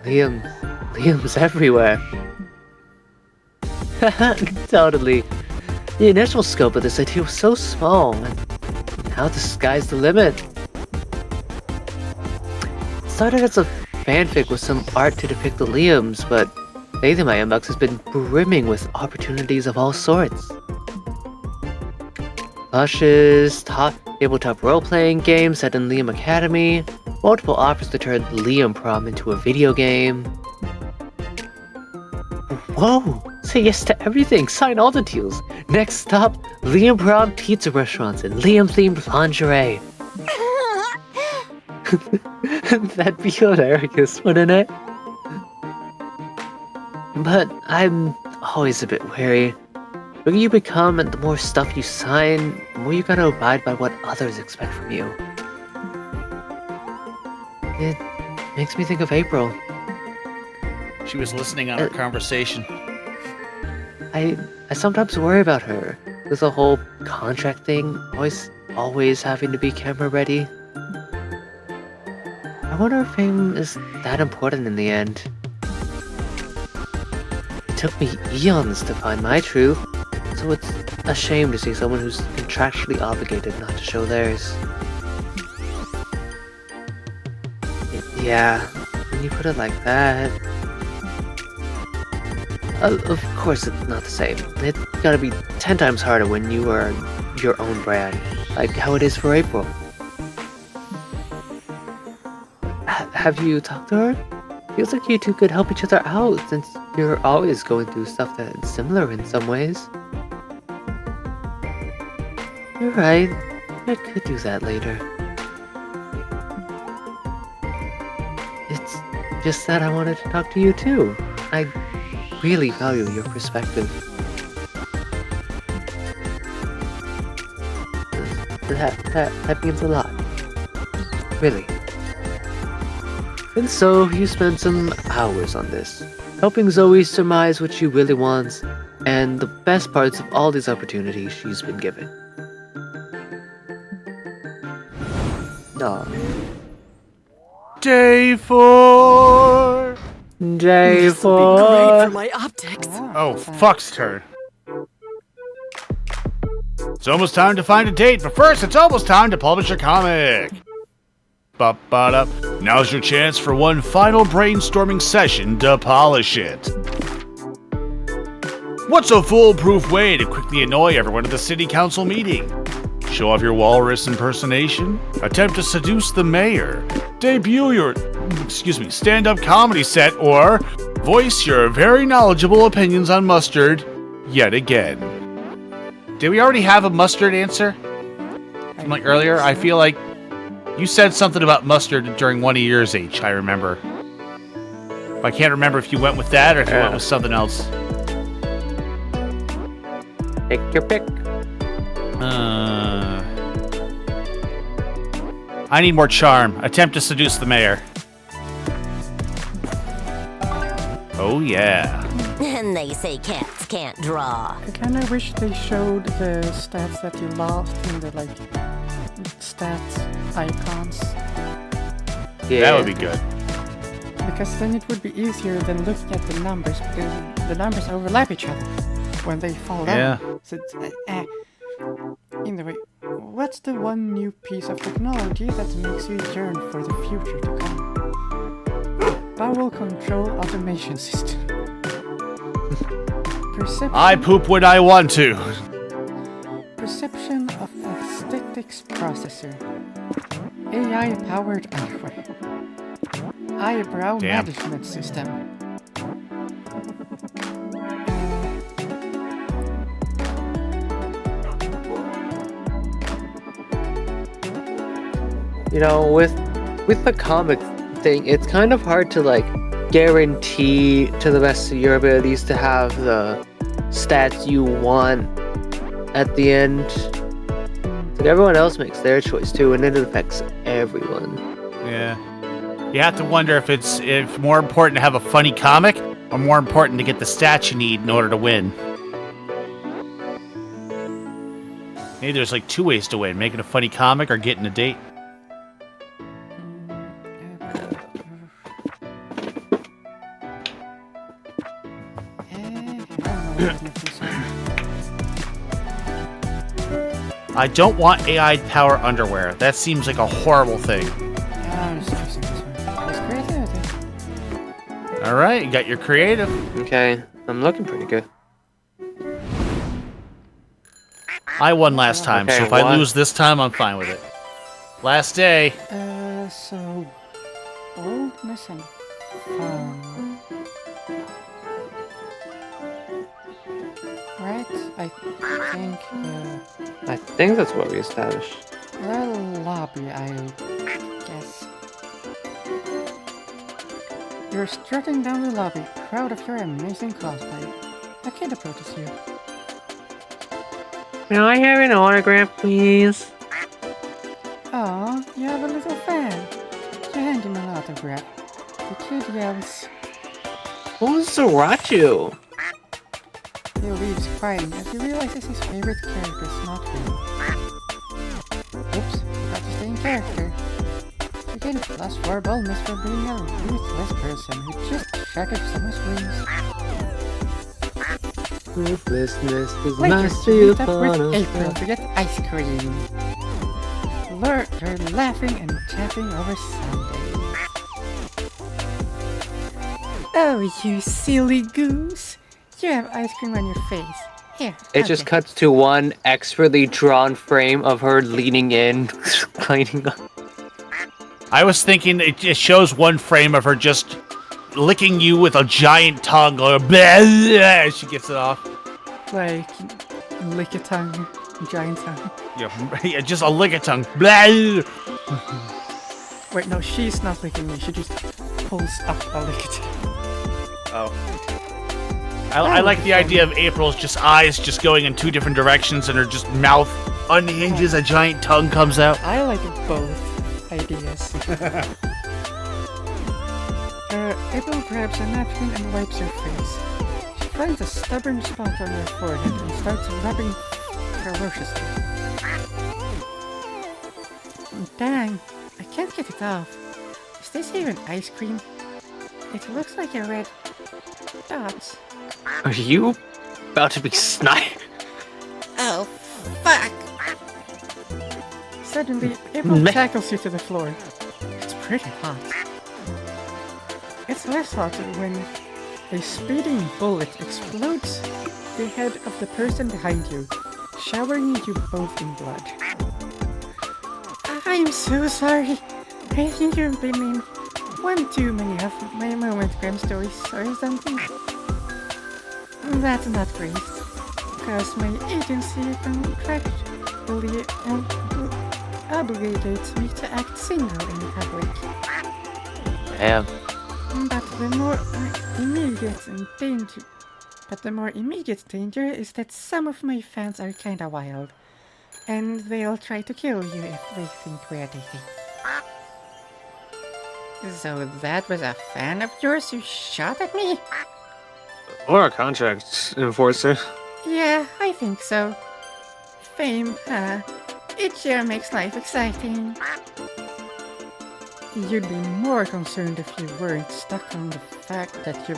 A: Liam's everywhere. Totally. The initial scope of this idea was so small, and now the sky's the limit. It started as a fanfic with some art to depict the Liams, but lately my inbox has been brimming with opportunities of all sorts. Lushes, tabletop role-playing games set in Liam Academy, multiple offers to turn Liam Prom into a video game. Whoa! Say yes to everything, sign all the deals. Next stop, Liam Prom pizza restaurants and Liam-themed lingerie. That'd be hilarious, wouldn't it? But I'm always a bit wary. The bigger you become and the more stuff you sign, the more you gotta abide by what others expect from you. It makes me think of April.
D: She was listening on our conversation.
A: I sometimes worry about her. With the whole contract thing, always having to be camera ready. I wonder if fame is that important in the end. It took me eons to find my truth, so it's a shame to see someone who's contractually obligated not to show theirs. Yeah, when you put it like that... of course it's not the same. It's gotta be 10 times harder when you are your own brand. like how it is for April. Have you talked to her? Feels like you two could help each other out since you're always going through stuff that's similar in some ways. You're right. I could do that later. It's just that I wanted to talk to you too. I really value your perspective. That means a lot. Really. And so you spent some hours on this, helping Zoe surmise what she really wants and the best parts of all these opportunities she's been given. Aw.
D: Day 4.
A: Day
I: This'll be great
A: 4.
I: for my optics.
D: Oh, fuck's turn. It's almost time to find a date, but first it's almost time to publish a comic. Ba-ba-da. Now's your chance for one final brainstorming session to polish it. What's a foolproof way to quickly annoy everyone at the city council meeting? Show off your walrus impersonation? Attempt to seduce the mayor? Debut your, stand-up comedy set? Or voice your very knowledgeable opinions on mustard yet again? Did we already have a mustard answer? From like earlier? I feel like you said something about mustard during one of yours, H, I remember. I can't remember if you went with that or if you went with something else.
A: Pick your pick.
D: I need more charm. Attempt to seduce the mayor. Oh, yeah.
K: And they say cats can't draw.
B: I kind of wish they showed the stats that you lost in the, like, stats icons.
A: Yeah.
D: That would be good.
B: Because then it would be easier than looking at the numbers, because the numbers overlap each other when they fall down.
D: Yeah.
B: So anyway, what's the one new piece of technology that makes you yearn for the future to come? Bowel control automation system. Perception.
D: I poop when I want to.
B: Perception of aesthetics processor. AI-powered underwear. Eyebrow
D: Damn.
B: management system.
A: You know, with the comic thing, it's kind of hard to like guarantee to the best of your abilities to have the stats you want at the end. Like everyone else makes their choice too, and it affects everyone.
D: Yeah. You have to wonder if more important to have a funny comic or more important to get the stats you need in order to win. Maybe there's like two ways to win: making a funny comic or getting a date. I don't want AI power underwear. That seems like a horrible thing. All right, you got your creative.
A: Okay, I'm looking pretty good.
D: I won last time,
A: Okay,
D: so if I
A: one.
D: lose this time, I'm fine with it. Last day.
B: So boldness and fun. Right?
A: I think that's what we established.
B: The lobby, I guess. You're strutting down the lobby, proud of your amazing cosplay. A kid approaches you.
A: May I have an autograph, please?
B: Aw, you have a little fan. You hand him an autograph. The kid yells.
A: Who's Sriracha?
B: He leaves crying as he realizes his favorite character is not real. Oops, forgot to stay in character. You get +4 bonus for being a ruthless person who just shattered someone's dreams.
A: Ruthlessness is
B: Later,
A: mastery
B: you meet up
A: upon
B: with
A: us.
B: April to get ice cream. They're laughing and chatting over Sundays. Oh, you silly goose. You have ice cream on your face. Here.
A: It just
B: okay.
A: cuts to one expertly drawn frame of her leaning in, cleaning up.
D: I was thinking it just shows one frame of her just licking you with a giant tongue, or as she gets it off.
B: Like, lick a tongue, giant tongue.
D: Yeah, just a lick of tongue. Blah.
B: Wait, no, she's not licking me. She just pulls up a lick a tongue.
D: Oh. I like the idea of April's just eyes just going in two different directions and her just mouth unhinges, a giant tongue comes out.
B: I like both ideas. April grabs a napkin and wipes her face. She finds a stubborn spot on her forehead and starts rubbing ferociously. Dang, I can't get it off. Is this even ice cream? It looks like a red dot.
A: Are you about to be sniped?
J: Oh, fuck.
B: Suddenly, April
A: Meh.
B: tackles you to the floor. It's pretty hot. It's less hot when a speeding bullet explodes the head of the person behind you, showering you both in blood. I'm so sorry. I think you've been in one too many of my moment crime stories or something. That's not great, because my agency contractually obligates me to act single in public.
A: Damn.
B: But the more immediate danger is that some of my fans are kinda wild, and they'll try to kill you if they think we're dating. So that was a fan of yours who shot at me?
A: Or a contract enforcer.
B: Yeah, I think so. Fame, huh? It sure makes life exciting. You'd be more concerned if you weren't stuck on the fact that you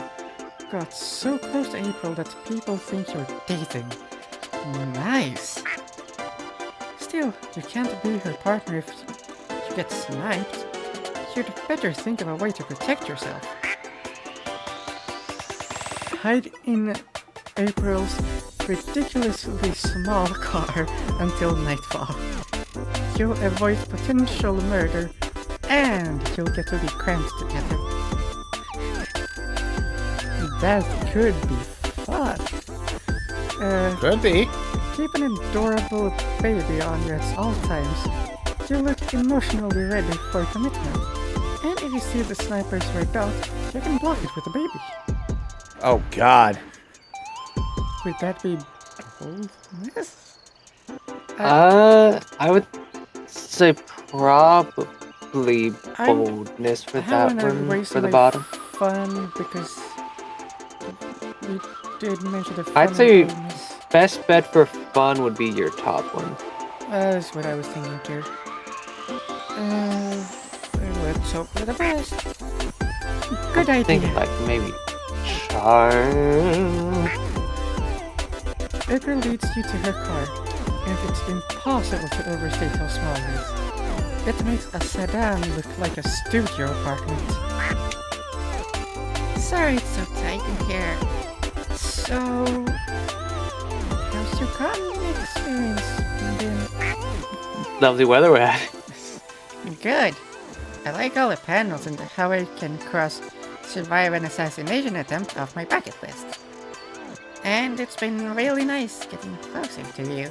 B: got so close to April that people think you're dating. Nice. Still, you can't be her partner if you get sniped. You'd better think of a way to protect yourself. Hide in April's ridiculously small car until nightfall. You'll avoid potential murder, and you'll get to be cramped together. That could be fun.
F: Could be.
B: Keep an adorable baby on you at all times. You look emotionally ready for commitment. And if you see the sniper's red dot, you can block it with a baby.
F: Oh, God.
B: Would that be boldness?
A: I would say probably boldness for
B: I
A: that
B: wanna
A: one,
B: waste
A: for the
B: my
A: bottom.
B: Fun, because you did mention the fun.
A: I'd say
B: boldness.
A: best bet for fun would be your top one.
B: That's what I was thinking too. Let's hope for the best. Good
A: I
B: idea.
A: think like maybe charm.
B: April leads you to her car, and it's impossible to overstate how small it is. It makes a sedan look like a studio apartment. Sorry it's so tight in here. So, how's your comedy experience been?
A: Lovely weather we had.
B: Good. I like all the panels and how I can survive an assassination attempt off my bucket list. And it's been really nice getting closer to you.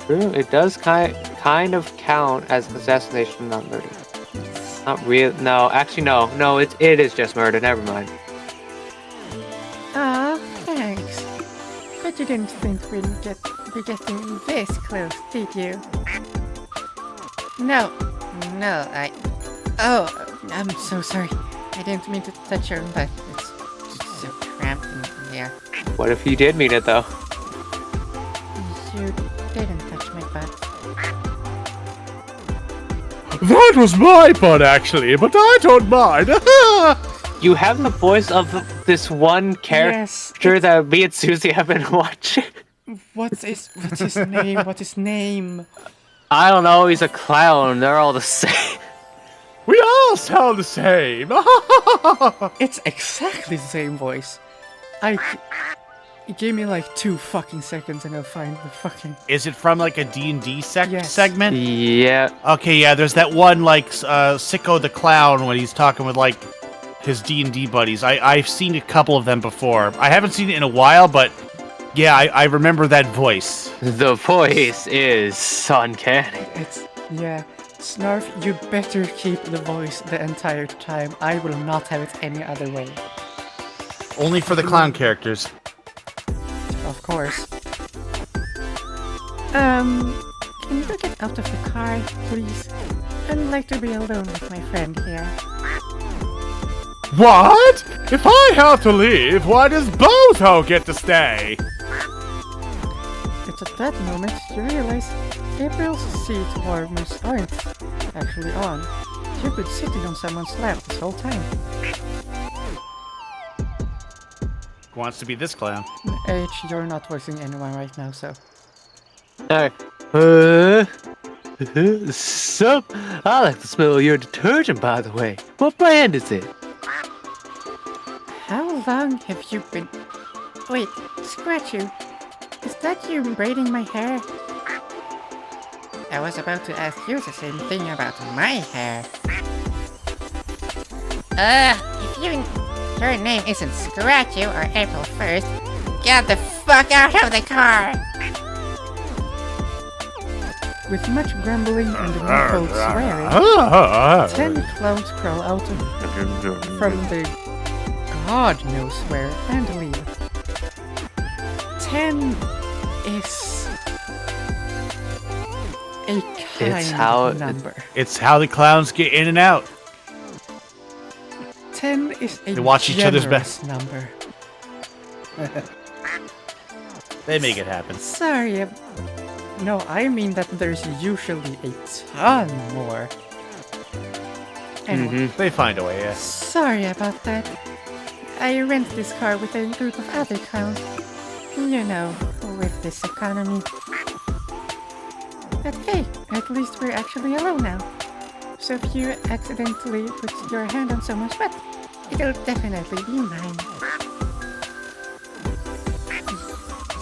A: True, it does kind of count as assassination, not murder. Not real. No, actually, no. It is just murder. Never mind.
B: Aw, thanks. But you didn't think we'd be getting this close, did you? No, Oh, I'm so sorry. I didn't mean to touch your butt. It's just so cramped in here.
A: What if you did mean it though?
B: You didn't touch my butt.
F: That was my butt, actually, but I don't mind.
A: You have the voice of this one character that me and Susie have been watching.
B: What's his name? What's his name?
A: I don't know. He's a clown. They're all the same.
F: We all sound the same.
B: It's exactly the same voice. Give me like 2 fucking seconds and I'll find the fucking...
D: Is it from like a D&D
B: Yes.
D: segment?
A: Yeah.
D: Okay, yeah, there's that one like Sicko the Clown when he's talking with like his D&D buddies. I've seen a couple of them before. I haven't seen it in a while, but yeah, I remember that voice.
A: The voice is uncanny.
B: Yeah. Snarf, you better keep the voice the entire time. I will not have it any other way.
D: Only for the clown characters.
B: Of course. Can you get out of the car, please? I'd like to be alone with my friend here.
F: What? If I have to leave, why does Bozo get to stay?
B: It's at that moment you realize April's seat warmers aren't actually on. You've been sitting on someone's lap this whole time.
D: Who wants to be this clown?
B: H, you're not voicing anyone right now, so...
A: Alright. Sup? I like the smell of your detergent, by the way. What brand is it?
B: How long have you been... Wait, scratch you. Is that you braiding my hair? I was about to ask you the same thing about my hair. If your name isn't Scratch You or April 1st, get the fuck out of the car! With much grumbling and muffled swearing, 10 clowns crawl out from the God knows where and leave. 10 is a kind number.
D: It's how the clowns get in and out.
B: 10 is a
D: They watch each other's
B: generous
D: back.
B: number.
D: They make it happen.
B: Sorry, no, I mean that there's usually a ton more. Anyway,
D: They find a way, yeah.
B: sorry about that. I rent this car with a group of other clowns. You know, with this economy. But hey, at least we're actually alone now. So if you accidentally put your hand on someone's butt, it'll definitely be mine.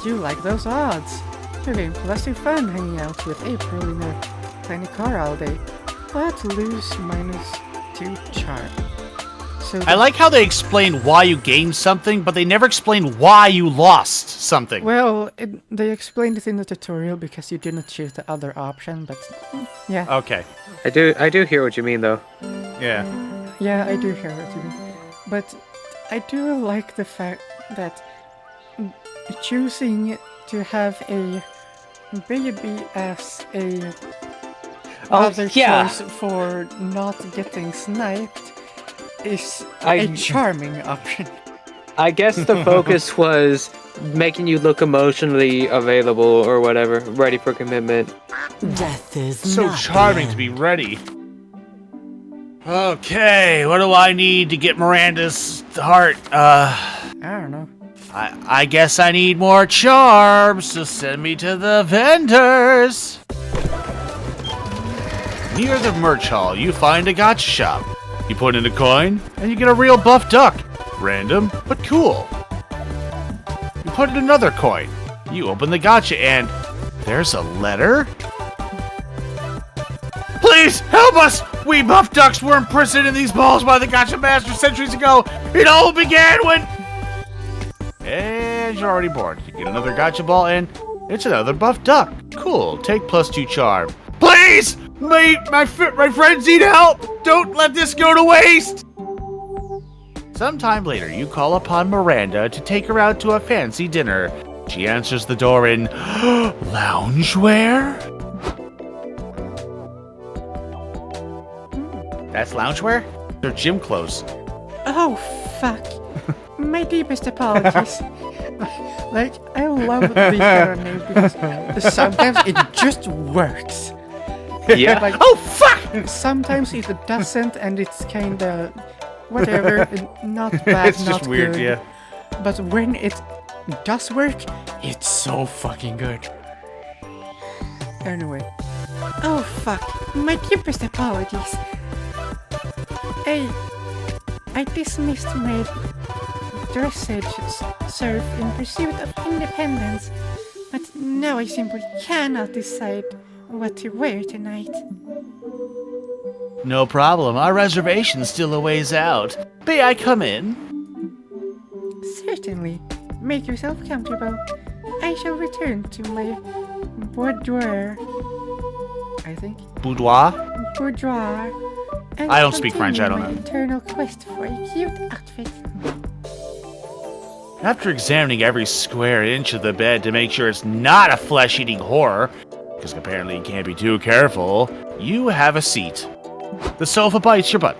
B: You like those odds. You're getting plus 2 fun hanging out with April in a tiny car all day. But lose minus 2 charm. So
D: I like how they explain why you gained something, but they never explain why you lost something.
B: well, they explained it in the tutorial because you didn't choose the other option, but yeah.
D: Okay.
A: I do hear what you mean, though.
D: Yeah.
B: Yeah, I do hear what you mean. But I do like the fact that choosing to have a baby as a other choice for not getting sniped is a charming option.
A: I guess the focus was making you look emotionally available or whatever, ready for commitment.
K: Death is
D: So
K: not
D: charming
K: the
D: to be ready. Okay, what do I need to get Miranda's heart?
B: I don't know.
D: I guess I need more charms, so send me to the vendors. Near the merch hall, you find a gotcha shop. You put in a coin, and you get a real buff duck. Random, but cool. You put in another coin. You open the gotcha, and there's a letter? Please, help us! We buff ducks were imprisoned in these balls by the gotcha master centuries ago. It all began when... And you're already born. You get another gotcha ball, and it's another buff duck. Cool, take plus 2 charm. Please! My friends need help! Don't let this go to waste! Sometime later, you call upon Miranda to take her out to a fancy dinner. She answers the door in loungewear? That's loungewear? They're gym clothes.
B: Oh, fuck. My deepest apologies. Like, I love the hero name because sometimes it just works.
A: Yeah.
B: Like,
D: Oh, fuck!
B: sometimes it doesn't and it's kinda... whatever, not bad,
D: It's
B: not
D: just weird,
B: good.
D: yeah.
B: But when it does work, it's so fucking good. Anyway. Oh, fuck. My deepest apologies. I dismissed my dressage surf in pursuit of independence, but now I simply cannot decide what to wear tonight.
D: No problem. Our reservation's still a ways out. May I come in?
B: Certainly. Make yourself comfortable. I shall return to my boudoir. I think.
D: Boudoir?
B: Boudoir. And
D: I don't speak French, I don't
B: continue my
D: know.
B: eternal quest for a cute outfit.
D: After examining every square inch of the bed to make sure it's not a flesh-eating horror, because apparently you can't be too careful, you have a seat. The sofa bites your butt.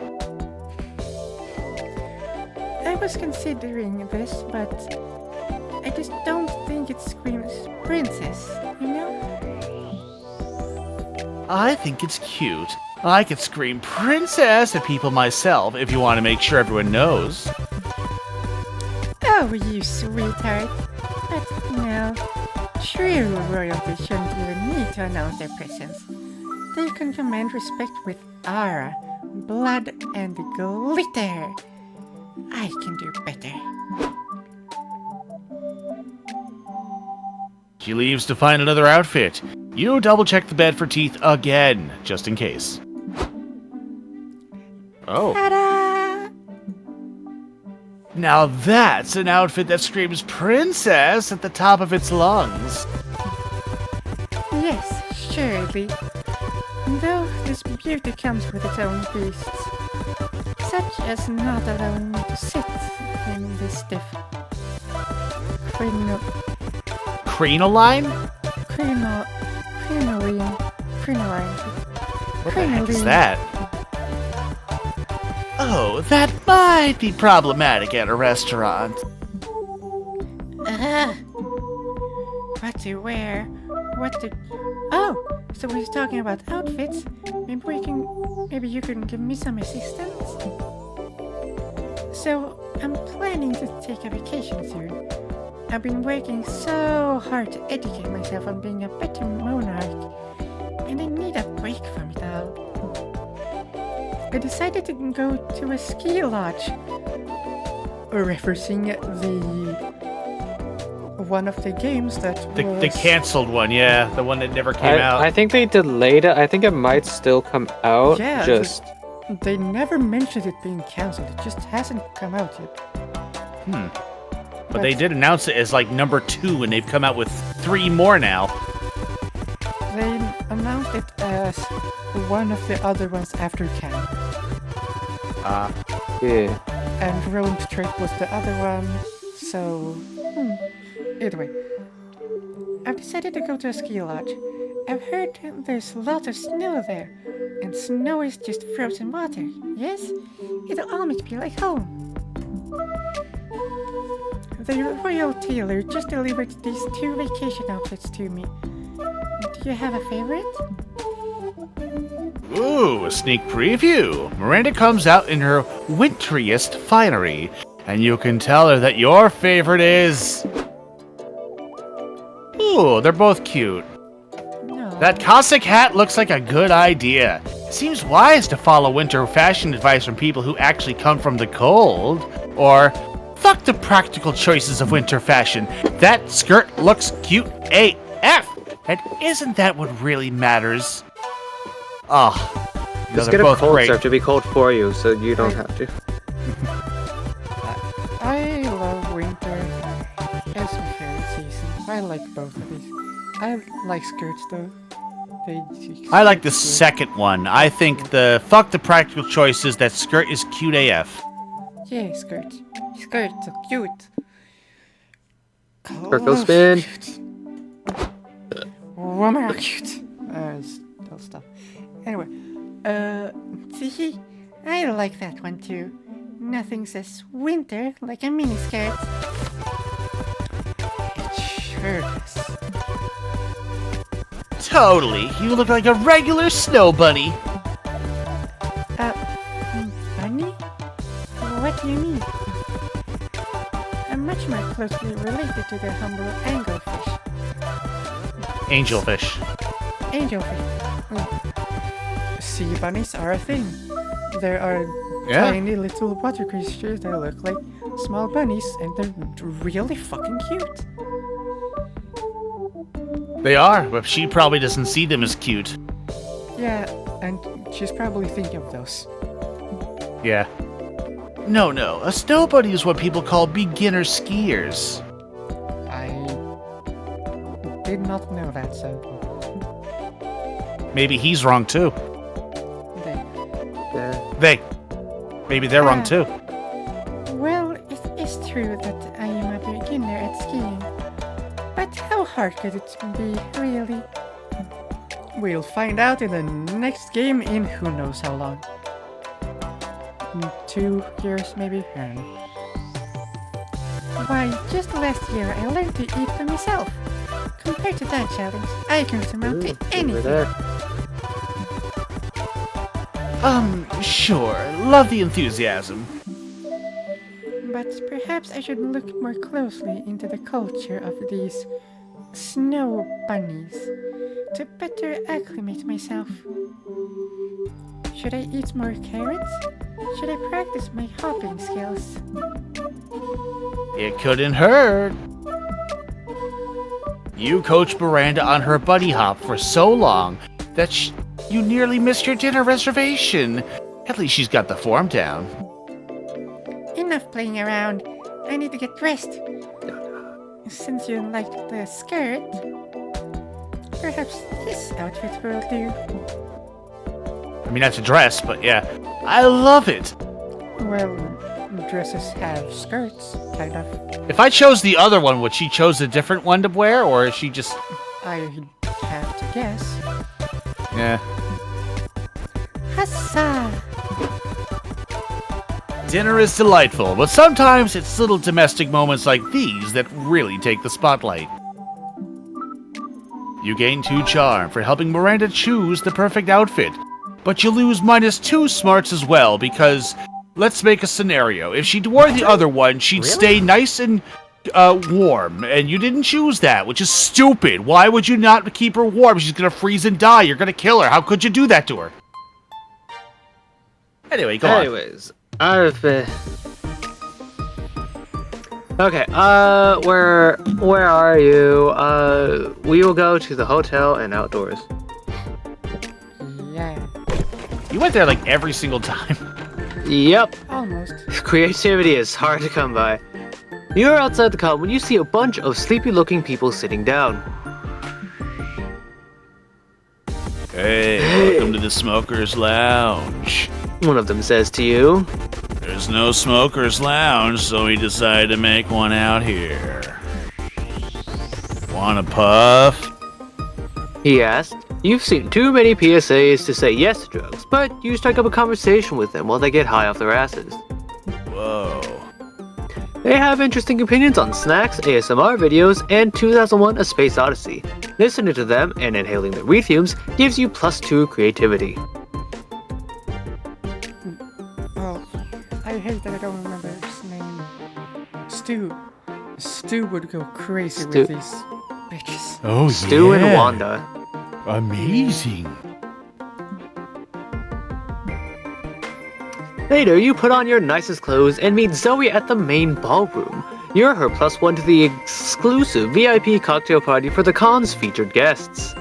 B: I was considering this, but I just don't think it screams princess, you know?
D: I think it's cute. I could scream princess at people myself if you want to make sure everyone knows.
B: Oh, you sweetheart. But no, true royalty shouldn't even need to announce their presence. They can command respect with aura, blood, and glitter. I can do better.
D: She leaves to find another outfit. You double-check the bed for teeth again, just in case. Oh.
B: Ta-da!
D: Now that's an outfit that screams princess at the top of its lungs.
B: Yes, surely. Though this beauty comes with its own beasts, such as not allowing me to sit in this stiff
D: Crinoline?
B: crinoline.
D: What the heck is that? Oh, that might be problematic at a restaurant.
B: What to wear? What to... Oh, so we're talking about outfits. Maybe you can give me some assistance? So, I'm planning to take a vacation soon. I've been working so hard to educate myself on being a better monarch, and I need a break from it all. I decided to go to a ski lodge, referencing the one of the games that
D: The canceled one, yeah, the one that never came out.
A: I think they delayed it. I think it might still come out.
B: Yeah,
A: just
B: they never mentioned it being cancelled. It just hasn't come out yet.
D: But they did announce it as like number 2, and they've come out with 3 more now.
B: They announced it as one of the other ones after Cannes.
A: yeah.
B: And Road Trip was the other one, so... Either way. I've decided to go to a ski lodge. I've heard there's lots of snow there, and snow is just frozen water, yes? It'll all make me feel like home. The royal tailor just delivered these 2 vacation outfits to me. Do you have a favorite?
D: Ooh, a sneak preview. Miranda comes out in her winteriest finery, and you can tell her that your favorite is... Ooh, they're both cute.
B: No.
D: That Cossack hat looks like a good idea. Seems wise to follow winter fashion advice from people who actually come from the cold. Or, fuck the practical choices of winter fashion. That skirt looks cute AF. And isn't that what really matters? Oh,
A: Just
D: they're
A: get a
D: both
A: cold
D: great.
A: surf to be cold for you, so you don't have to.
B: I love winter. It's my favorite season. I like both of these. I like skirts though.
D: I like the second one. I think the fuck the practical choices, that skirt is cute AF.
B: Yeah, skirts. Skirts are cute.
A: Circle spin.
B: Cute. Woman are cute. Still stuff. Anyway, see, I like that one too. Nothing says winter like a miniskirt. It sure does.
D: Totally. You look like a regular snow bunny.
B: Bunny? What do you mean? I'm much more closely related to the humble anglefish.
D: Angelfish.
B: Angelfish. Sea bunnies are a thing. There are
D: Yeah.
B: tiny little water creatures that look like small bunnies, and they're really fucking cute.
D: They are, but she probably doesn't see them as cute.
B: Yeah, and she's probably thinking of those.
D: Yeah. No, a snow bunny is what people call beginner skiers.
B: I did not know that, so
D: Maybe he's wrong too.
B: they.
D: Maybe they're wrong too.
B: Well, it is true that I am a beginner at skiing. But how hard could it be, really? We'll find out in the next game in who knows how long. 2 years, maybe? I don't know. Why, just last year I learned to eat for myself. Compared to that challenge, I can surmount anything.
D: Sure. Love the enthusiasm.
B: But perhaps I should look more closely into the culture of these snow bunnies to better acclimate myself. Should I eat more carrots? Should I practice my hopping skills?
D: It couldn't hurt. You coached Miranda on her bunny hop for so long that you nearly missed your dinner reservation. At least she's got the form down.
B: Enough playing around. I need to get dressed. Since you liked the skirt, perhaps this outfit will do.
D: I mean, that's a dress, but yeah. I love it.
B: Well, dresses have skirts, kind of.
D: If I chose the other one, would she chose a different one to wear, or is she just...
B: I have to guess.
D: Yeah.
B: Huzzah!
D: Dinner is delightful, but sometimes it's little domestic moments like these that really take the spotlight. You gain 2 charm for helping Miranda choose the perfect outfit, but you lose -2 smarts as well because, let's make a scenario. If she wore the other one, she'd stay nice and warm, and you didn't choose that, which is stupid. Why would you not keep her warm? She's gonna freeze and die. You're gonna kill her. How could you do that to her? Anyway, go on.
A: Anyways, I've been... Okay, where are you? We will go to the hotel and outdoors.
B: Yeah,
D: You went there like every single time.
A: Yep.
B: almost.
A: Creativity is hard to come by. You're outside the car when you see a bunch of sleepy-looking people sitting down.
D: Hey, welcome to the Smoker's Lounge.
A: One of them says to you,
D: There's no Smoker's Lounge, so we decided to make one out here. Want a puff?
A: he asked. You've seen too many PSAs to say yes to drugs, but you strike up a conversation with them while they get high off their asses.
D: Whoa.
A: They have interesting opinions on snacks, ASMR videos, and 2001 A Space Odyssey. Listening to them and inhaling their weed fumes gives you +2 creativity.
B: Oh, I hate that I don't remember his name. Stu. Stu would go crazy with these bitches.
F: Oh,
A: Stu and Wanda.
F: Amazing.
A: Later, you put on your nicest clothes and meet Zoe at the main ballroom. You're her +1 to the exclusive VIP cocktail party for the con's featured guests.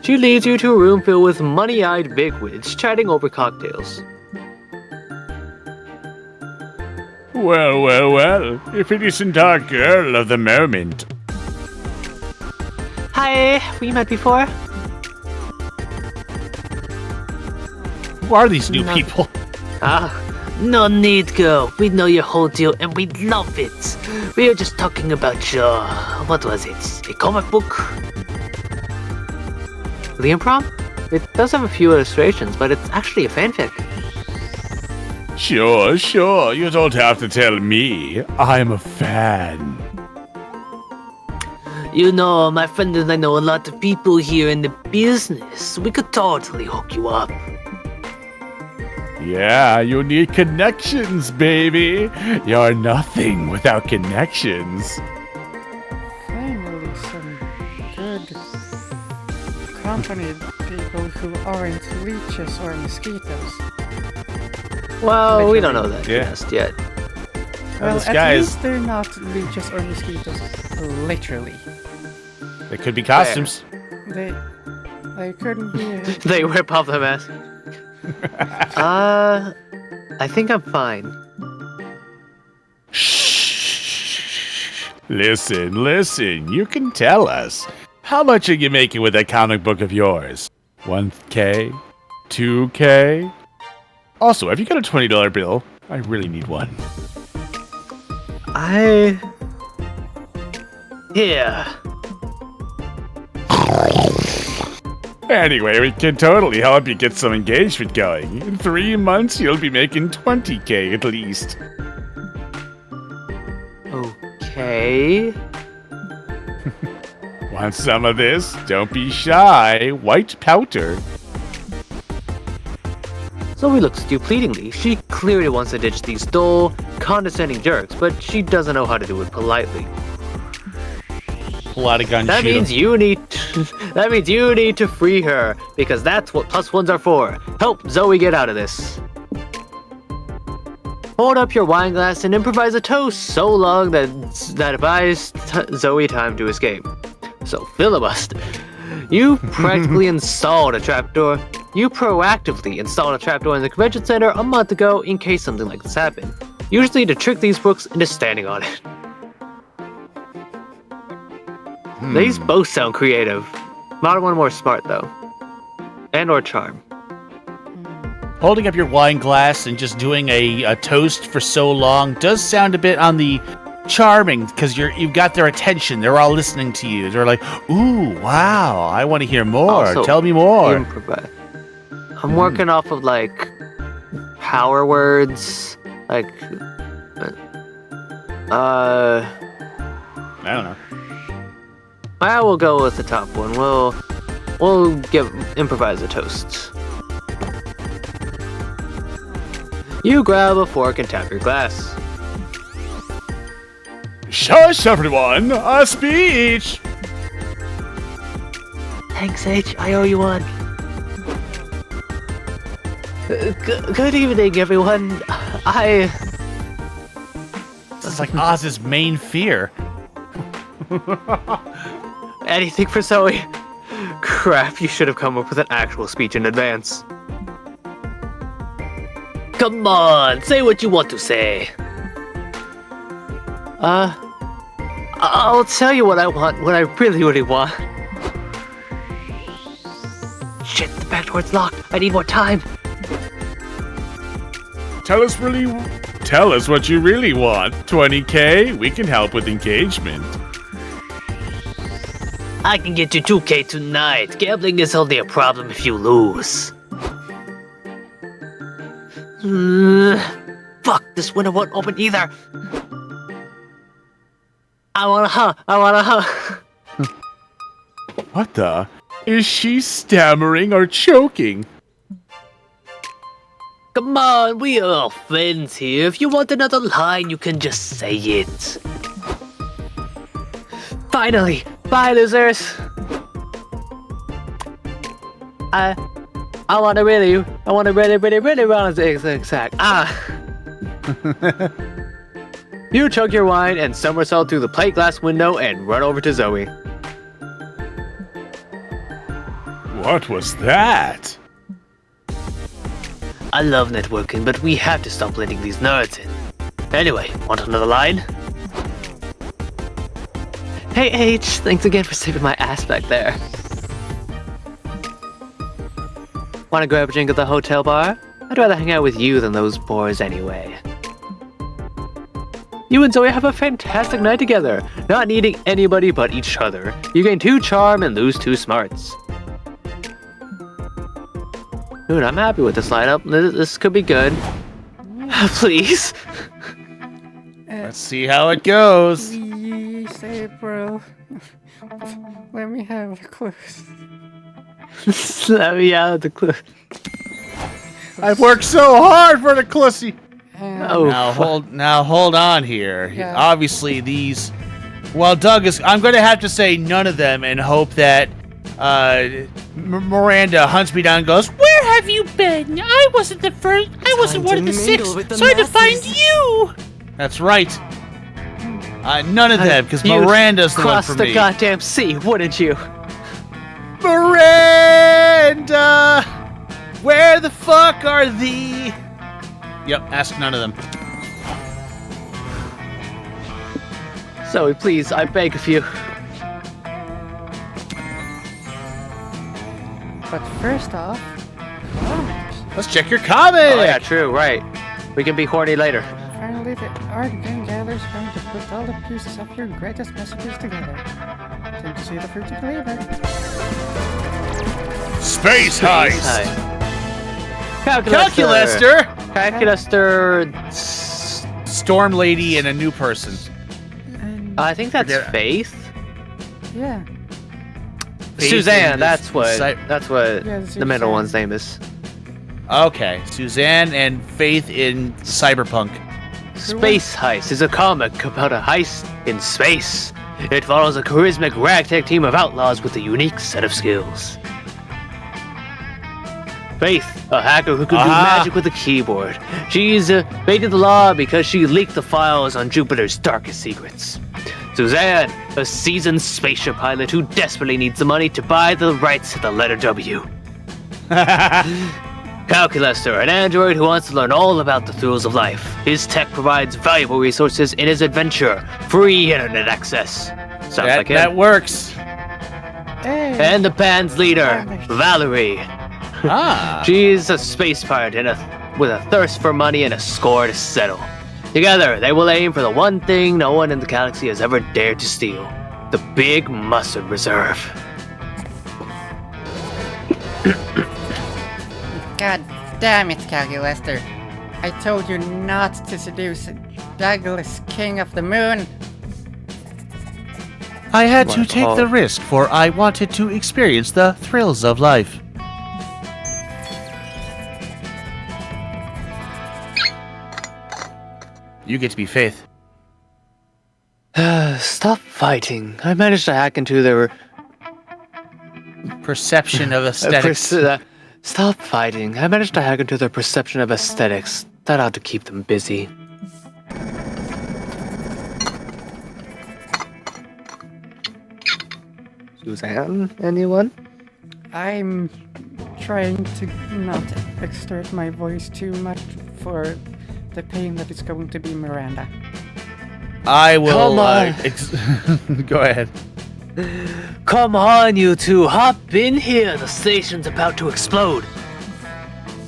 A: She leads you to a room filled with money-eyed bigwigs chatting over cocktails.
F: Well, if it isn't our girl of the moment.
A: Hi, we met before?
D: Who are these new people?
H: No need, girl. We know your whole deal and we love it. We were just talking about your... what was it? A comic book?
A: Liam Prom? It does have a few illustrations, but it's actually a fanfic.
F: Sure. You don't have to tell me. I'm a fan.
H: You know, my friend and I know a lot of people here in the business. We could totally hook you up.
F: Yeah, you need connections, baby. You're nothing without connections.
B: Finally, some good company people who aren't leeches or mosquitoes.
A: Well, we don't know that
F: Yeah.
A: just yet.
B: Well,
F: this
B: at
F: guy is-
B: least they're not leeches or mosquitoes. Literally.
F: They could be costumes.
B: They couldn't be.
A: They rip off the mask. I think I'm fine.
F: Listen. You can tell us. How much are you making with that comic book of yours? 1K? 2K? Also, have you got a $20 bill? I really need one.
A: Yeah.
F: Anyway, we can totally help you get some engagement going. In 3 months, you'll be making 20K at least.
A: Okay.
F: Want some of this? Don't be shy. White powder.
A: Zoe looks at you pleadingly. She clearly wants to ditch these dull, condescending jerks, but she doesn't know how to do it politely.
D: Pull out a gun,
A: That
D: shoot
A: means
D: him.
A: you need that means you need to free her, because that's what +1s are for. Help Zoe get out of this. Hold up your wine glass and improvise a toast so long that buys Zoe time to escape. So filibuster. You practically installed a trapdoor. You proactively installed a trapdoor in the convention center a month ago in case something like this happened. Usually to trick these books into standing on it. These both sound creative. Modern one more smart though. And or charm.
D: Holding up your wine glass and just doing a toast for so long does sound a bit on the charming, because you've got their attention. They're all listening to you. They're like, ooh, wow, I want to hear more.
A: Also,
D: Tell me more.
A: Improvise. I'm working off of like power words. Like
F: I don't know.
A: I will go with the top one. We'll improvise a toast. You grab a fork and tap your glass.
F: Shush, everyone! A speech!
A: Thanks, H. I owe you one. Good evening, everyone.
D: This is like Oz's main fear.
A: Anything for Zoe? Crap, you should have come up with an actual speech in advance. Come on, say what you want to say. I'll tell you what I want, what I really want. Shit, the back door's locked. I need more time.
F: Tell us what you really want. 20K? We can help with engagement.
H: I can get you 2K tonight. Gambling is only a problem if you lose.
A: Fuck, this window won't open either. I want a huh.
F: What the? Is she stammering or choking?
H: Come on, we are all friends here. If you want another line, you can just say it.
A: Finally! Bye, losers! I want to really run a zigzag. You chug your wine and somersault through the plate glass window and run over to Zoe.
F: What was that?
H: I love networking, but we have to stop letting these nerds in. Anyway, want another line?
A: Hey H, thanks again for saving my ass back there. Wanna grab a drink at the hotel bar? I'd rather hang out with you than those boys anyway. You and Zoe have a fantastic night together, not needing anybody but each other. You gain 2 charm and lose 2 smarts. Dude, I'm happy with this lineup. This could be good. Please.
D: Let's see how it goes.
B: Please, April. Let me have the clues.
A: Let me out of the clue.
F: I've worked so hard for the Clussy.
A: Oh,
D: Now hold on here.
B: Yeah.
D: Obviously these. Well, Doug is. I'm going to have to say none of them and hope that Miranda hunts me down and goes, "Where have you been? I wasn't the first. I wasn't one of the 6, so I had to find you." That's right. None of them, because
A: You'd
D: Miranda's the one
A: cross
D: for
A: the
D: me.
A: goddamn sea, wouldn't you?
D: Miranda! Where the fuck are thee? Yep, ask none of them.
A: Zoe, please, I beg of you.
B: But first off,
D: Let's check your comment.
A: Oh yeah, true, right. We can be horny later.
B: finally the art game gathers trying to put all the pieces of your greatest messages together. Time to see the fruits of labor.
F: Space heist.
D: Calculaster!
A: Calculaster.
D: Storm Lady and a new person.
B: And
A: I think that's
D: Forget-
A: Faith.
B: yeah,
A: Suzanne. That's what.
D: Cy-
A: That's what
B: Yeah,
A: the middle
B: Suzanne.
A: one's name is.
D: Okay, Suzanne and Faith in Cyberpunk.
A: Space Heist is a comic about a heist in space. It follows a charismatic ragtag team of outlaws with a unique set of skills. Faith, a hacker who can do magic with a keyboard. She's evaded the law because she leaked the files on Jupiter's darkest secrets. Suzanne, a seasoned spaceship pilot who desperately needs the money to buy the rights to the letter W. Calculaster, an android who wants to learn all about the thrills of life. His tech provides valuable resources in his adventure. Free internet access. Sounds like him.
D: That works.
B: hey,
A: And the band's leader, Valerie.
D: Ah.
A: She's a space pirate with a thirst for money and a score to settle. Together, they will aim for the one thing no one in the galaxy has ever dared to steal. The Big Mustard Reserve.
B: God damn it, Calculaster. I told you not to seduce Douglas, King of the Moon.
D: I had to
A: What?
D: take
A: Oh.
D: the risk, for I wanted to experience the thrills of life. You get to be Faith.
A: Stop fighting. I managed to hack into their...
D: Perception of aesthetics.
A: Stop fighting. I managed to hack into their perception of aesthetics. That ought to keep them busy. Suzanne, anyone?
B: I'm trying to not exert my voice too much for the pain that is going to be Miranda.
D: I will.
A: Come on.
D: Go ahead.
A: Come on, you two. Hop in here. The station's about to explode.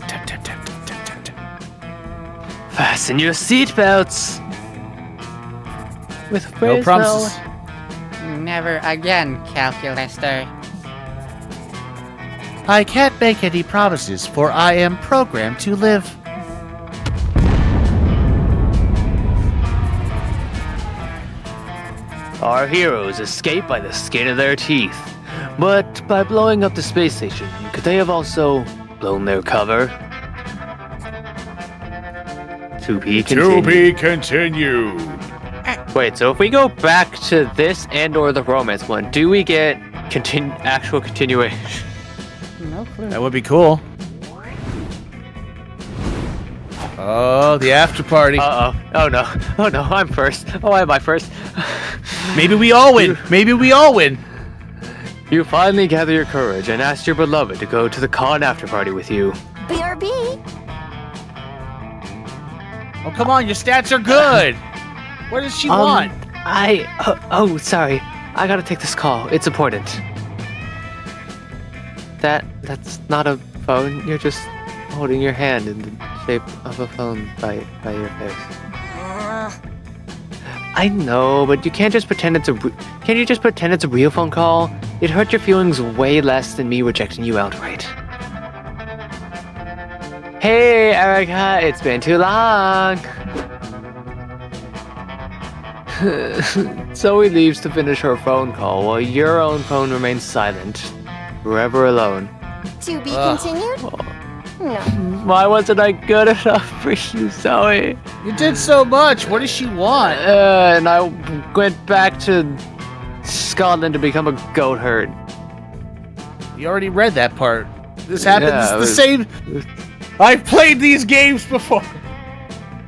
D: Tap, tap, tap, tap, tap, tap, tap.
A: Fasten your seatbelts. With
D: No
A: Fresno.
D: promises.
B: Never again, Calculaster.
D: I can't make any promises, for I am programmed to live.
A: Our heroes escape by the skin of their teeth. But by blowing up the space station, could they have also blown their cover? To be
F: To
A: continued.
F: be continued.
A: Wait, so if we go back to this and or the romance one, do we get actual continuation?
B: No clue.
D: That would be cool. Oh, the after party.
A: Uh-oh. Oh no. Oh no, I'm first. Oh, why am I first?
D: Maybe we all win. Maybe we all win.
A: You finally gather your courage and ask your beloved to go to the con after party with you.
K: BRB.
D: Oh, come on. Your stats are good. What does she want?
A: Sorry. I gotta take this call. It's important. That's not a phone. You're just holding your hand in the shape of a phone by your face. I know, but you can't just pretend it's Can't you just pretend it's a real phone call? It'd hurt your feelings way less than me rejecting you outright. Hey, Erica, it's been too long. Zoe leaves to finish her phone call while your own phone remains silent, forever alone.
K: To be
D: Ugh.
K: continued? No.
A: Why wasn't I good enough for you, Zoe?
D: You did so much. What does she want?
A: And I went back to Scotland to become a goat herd.
D: You already read that part. This happens
A: Yeah,
D: the same. I've played these games before.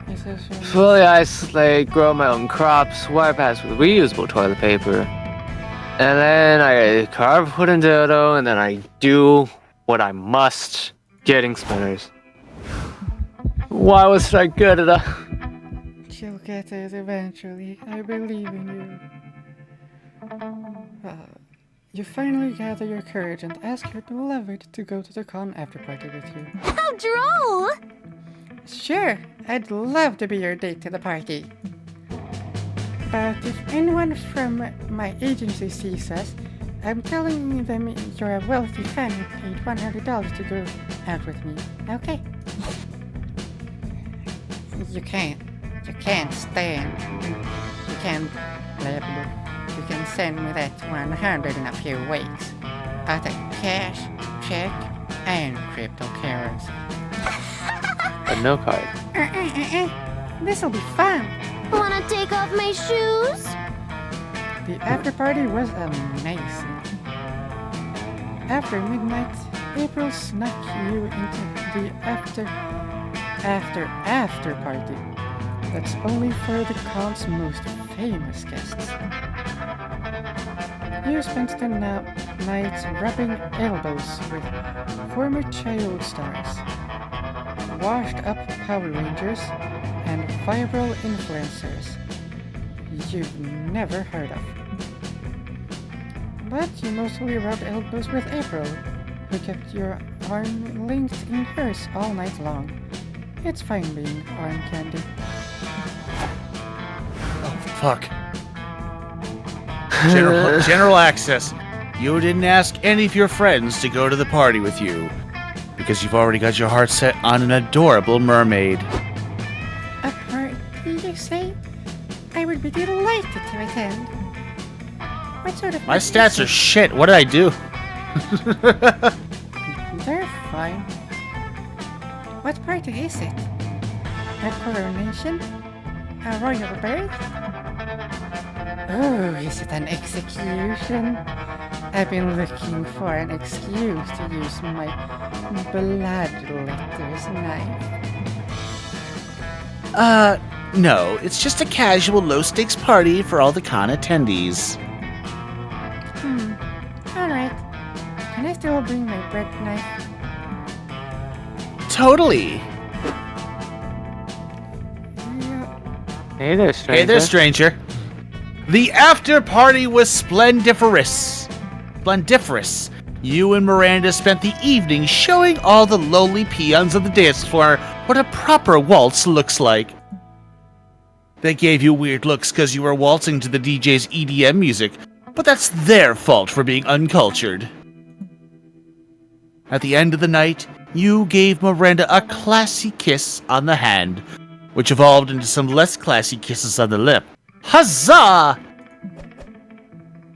B: Is this your-
A: Fully isolate, grow my own crops, wipe ass with reusable toilet paper. And then I carve wooden dildo, and then I do what I must, getting spinners. Why was I good enough?
B: You'll get it eventually. I believe in you. You finally gather your courage and ask your beloved to go to the con after party with you.
K: How droll!
B: Sure, I'd love to be your date to the party. But if anyone from my agency sees us, I'm telling them you're a wealthy fan who paid $100 to go out with me. Okay? You can't stand. You can send me that 100 in a few weeks. I'll take cash, check, and cryptocurrency.
A: But no card.
B: This'll be fun.
K: Wanna take off my shoes?
B: The after party was amazing. After midnight, April snuck you into the after party. That's only for the con's most famous guests. You spent the night rubbing elbows with former child stars, washed up Power Rangers, and viral influencers you've never heard of. But you mostly rubbed elbows with April, who kept your arm linked in hers all night long. It's fine being arm candy.
D: Oh, fuck. General access. You didn't ask any of your friends to go to the party with you, because you've already got your heart set on an adorable mermaid.
B: A party, you say? I would be delighted to attend. What sort of
D: My
B: party
D: stats
B: is
D: are
B: it?
D: shit. What did I do?
B: They're fine. What party is it? A coronation? A royal birth? Oh, is it an execution? I've been looking for an excuse to use my bloodletter's knife.
D: No. It's just a casual low-stakes party for all the con attendees.
B: Alright. Can I still bring my bread knife?
D: Totally.
A: Hey there, stranger.
D: Hey there, stranger. The after party was splendiferous. Splendiferous. You and Miranda spent the evening showing all the lowly peons of the dance floor what a proper waltz looks like. They gave you weird looks because you were waltzing to the DJ's EDM music, but that's their fault for being uncultured. At the end of the night, you gave Miranda a classy kiss on the hand, which evolved into some less classy kisses on the lip. Huzzah!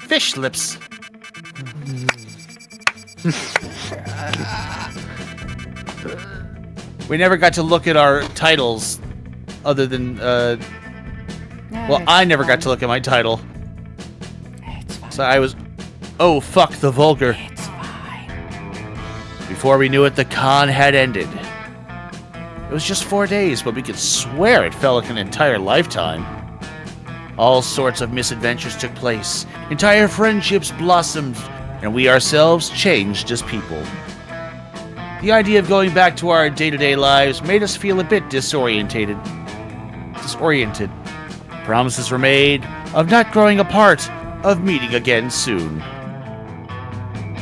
D: Fish lips. We never got to look at our titles, other than, well, I never got to look at my title.
B: It's fine.
D: So I was, oh, fuck the vulgar.
B: It's fine.
D: Before we knew it, the con had ended. It was just 4 days, but we could swear it felt like an entire lifetime. All sorts of misadventures took place, entire friendships blossomed, and we ourselves changed as people. The idea of going back to our day-to-day lives made us feel a bit disoriented. Promises were made of not growing apart, of meeting again soon.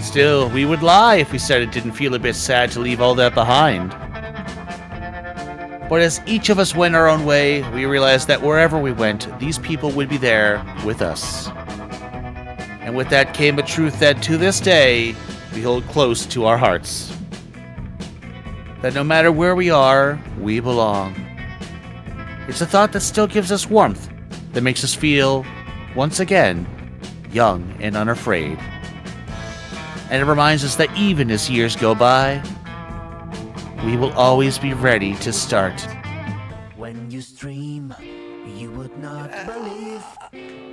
D: Still, we would lie if we said it didn't feel a bit sad to leave all that behind. But as each of us went our own way, we realized that wherever we went, these people would be there with us. And with that came a truth that to this day, we hold close to our hearts. That no matter where we are, we belong. It's a thought that still gives us warmth, that makes us feel, once again, young and unafraid. And it reminds us that even as years go by, we will always be ready to start.
C: When you stream, you would not believe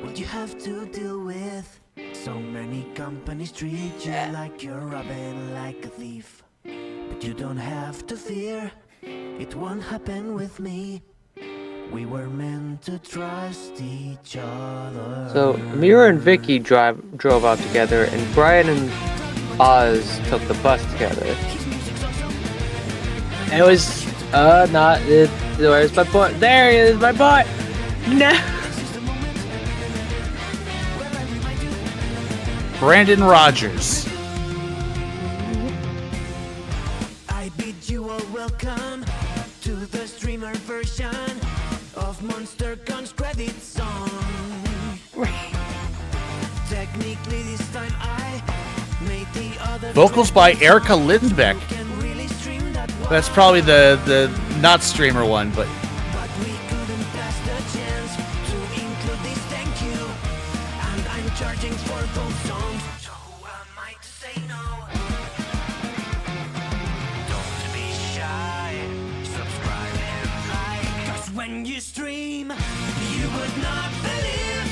C: what you have to deal with. So many companies treat you like you're robbing like a thief. But you don't have to fear, it won't happen with me. We were meant to trust each other.
A: So Mira and Vicky drove out together, and Brian and Oz took the bus together. It was not it. Where's my boy? There he is, my boy. No.
D: Brandon Rogers.
C: I bid you all welcome to the streamer version of Monster Gun's credit song. Technically this time I made the other
D: Vocals by Erica Lindbeck.
C: can really stream that one,
D: That's probably the not streamer one, but
C: but we couldn't pass the chance to include this thank you. And I'm charging for those songs, so who am I to say no? Don't be shy, subscribe and like, 'cause when you stream, you would not believe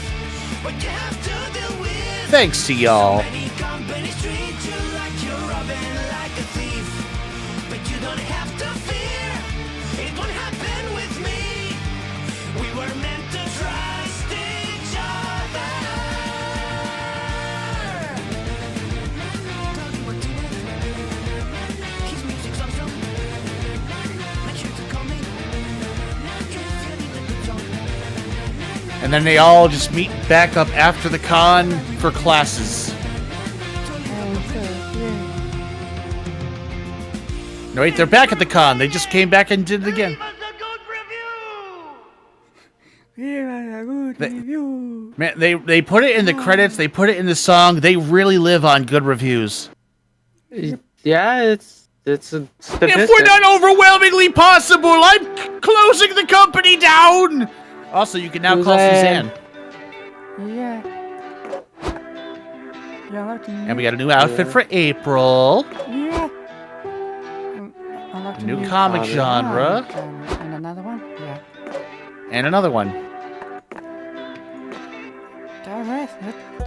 C: what you have to deal with.
D: thanks to y'all.
C: Many companies treat you like you're robbing like a thief. But you don't have to fear, it won't happen with me. We were meant to trust each other. His music's awesome. Make sure to call me if you need a good song.
D: And then they all just meet back up after the con for classes. No, wait, they're back at the con. They just came back and did it again. Man, they put it in the credits. They put it in the song. They really live on good reviews.
A: Yeah, it's a statistic.
D: If we're not overwhelmingly possible, I'm closing the company down. Also, you can now call Suzanne.
B: Yeah. Yeah, like
D: And we got a new outfit for April.
B: Yeah. I like
D: A new comic genre.
B: And another one? Yeah.
D: And another one.
B: Alright,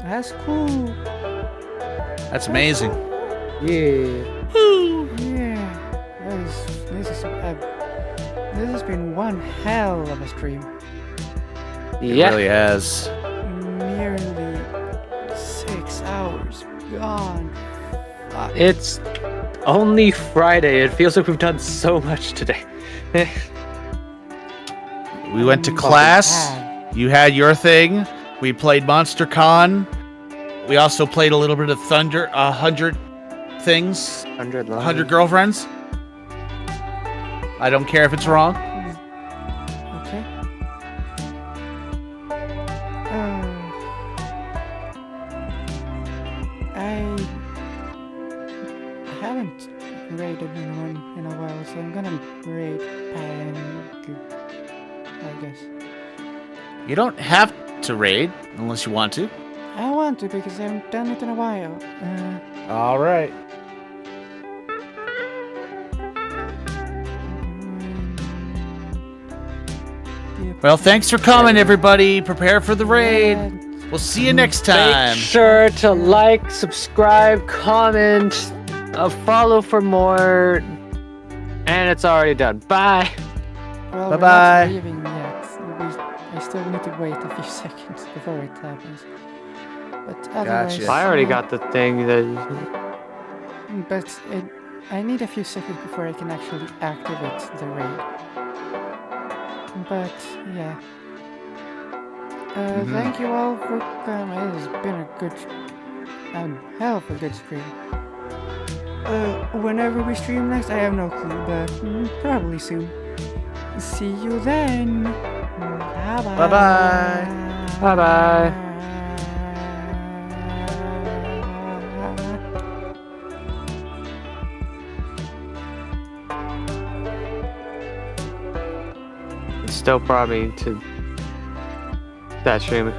B: that's cool.
D: That's amazing.
A: Yeah.
B: Yeah. This has been one hell of a stream.
D: It
A: Yeah.
D: really has.
B: Nearly 6 hours gone.
A: It's only Friday. It feels like we've done so much today.
D: We went to class. You had your thing. We played Monster Con. We also played a little bit of Thunder, 100 things, 100 girlfriends. I don't care if it's wrong.
B: Okay. I haven't raided anyone in a while, so I'm gonna raid Pangu, I guess.
D: You don't have to raid unless you want to.
B: I want to because I haven't done it in a while.
D: All right. Well, thanks for coming, everybody. Prepare for the raid. We'll see you next time.
A: Make sure to like, subscribe, comment, follow for more. And it's already done. Bye.
B: Well,
D: Bye-bye.
B: we're not leaving yet. I still need to wait a few seconds before it happens. But otherwise,
D: Gotcha.
A: I already got the thing that.
B: But I need a few seconds before I can actually activate the raid. But yeah. Thank you all for coming. It has been a good, hell of a good stream. Whenever we stream next, I have no clue, but probably soon. See you then. Bye bye.
D: Bye bye.
A: Bye bye. Still probably to that stream.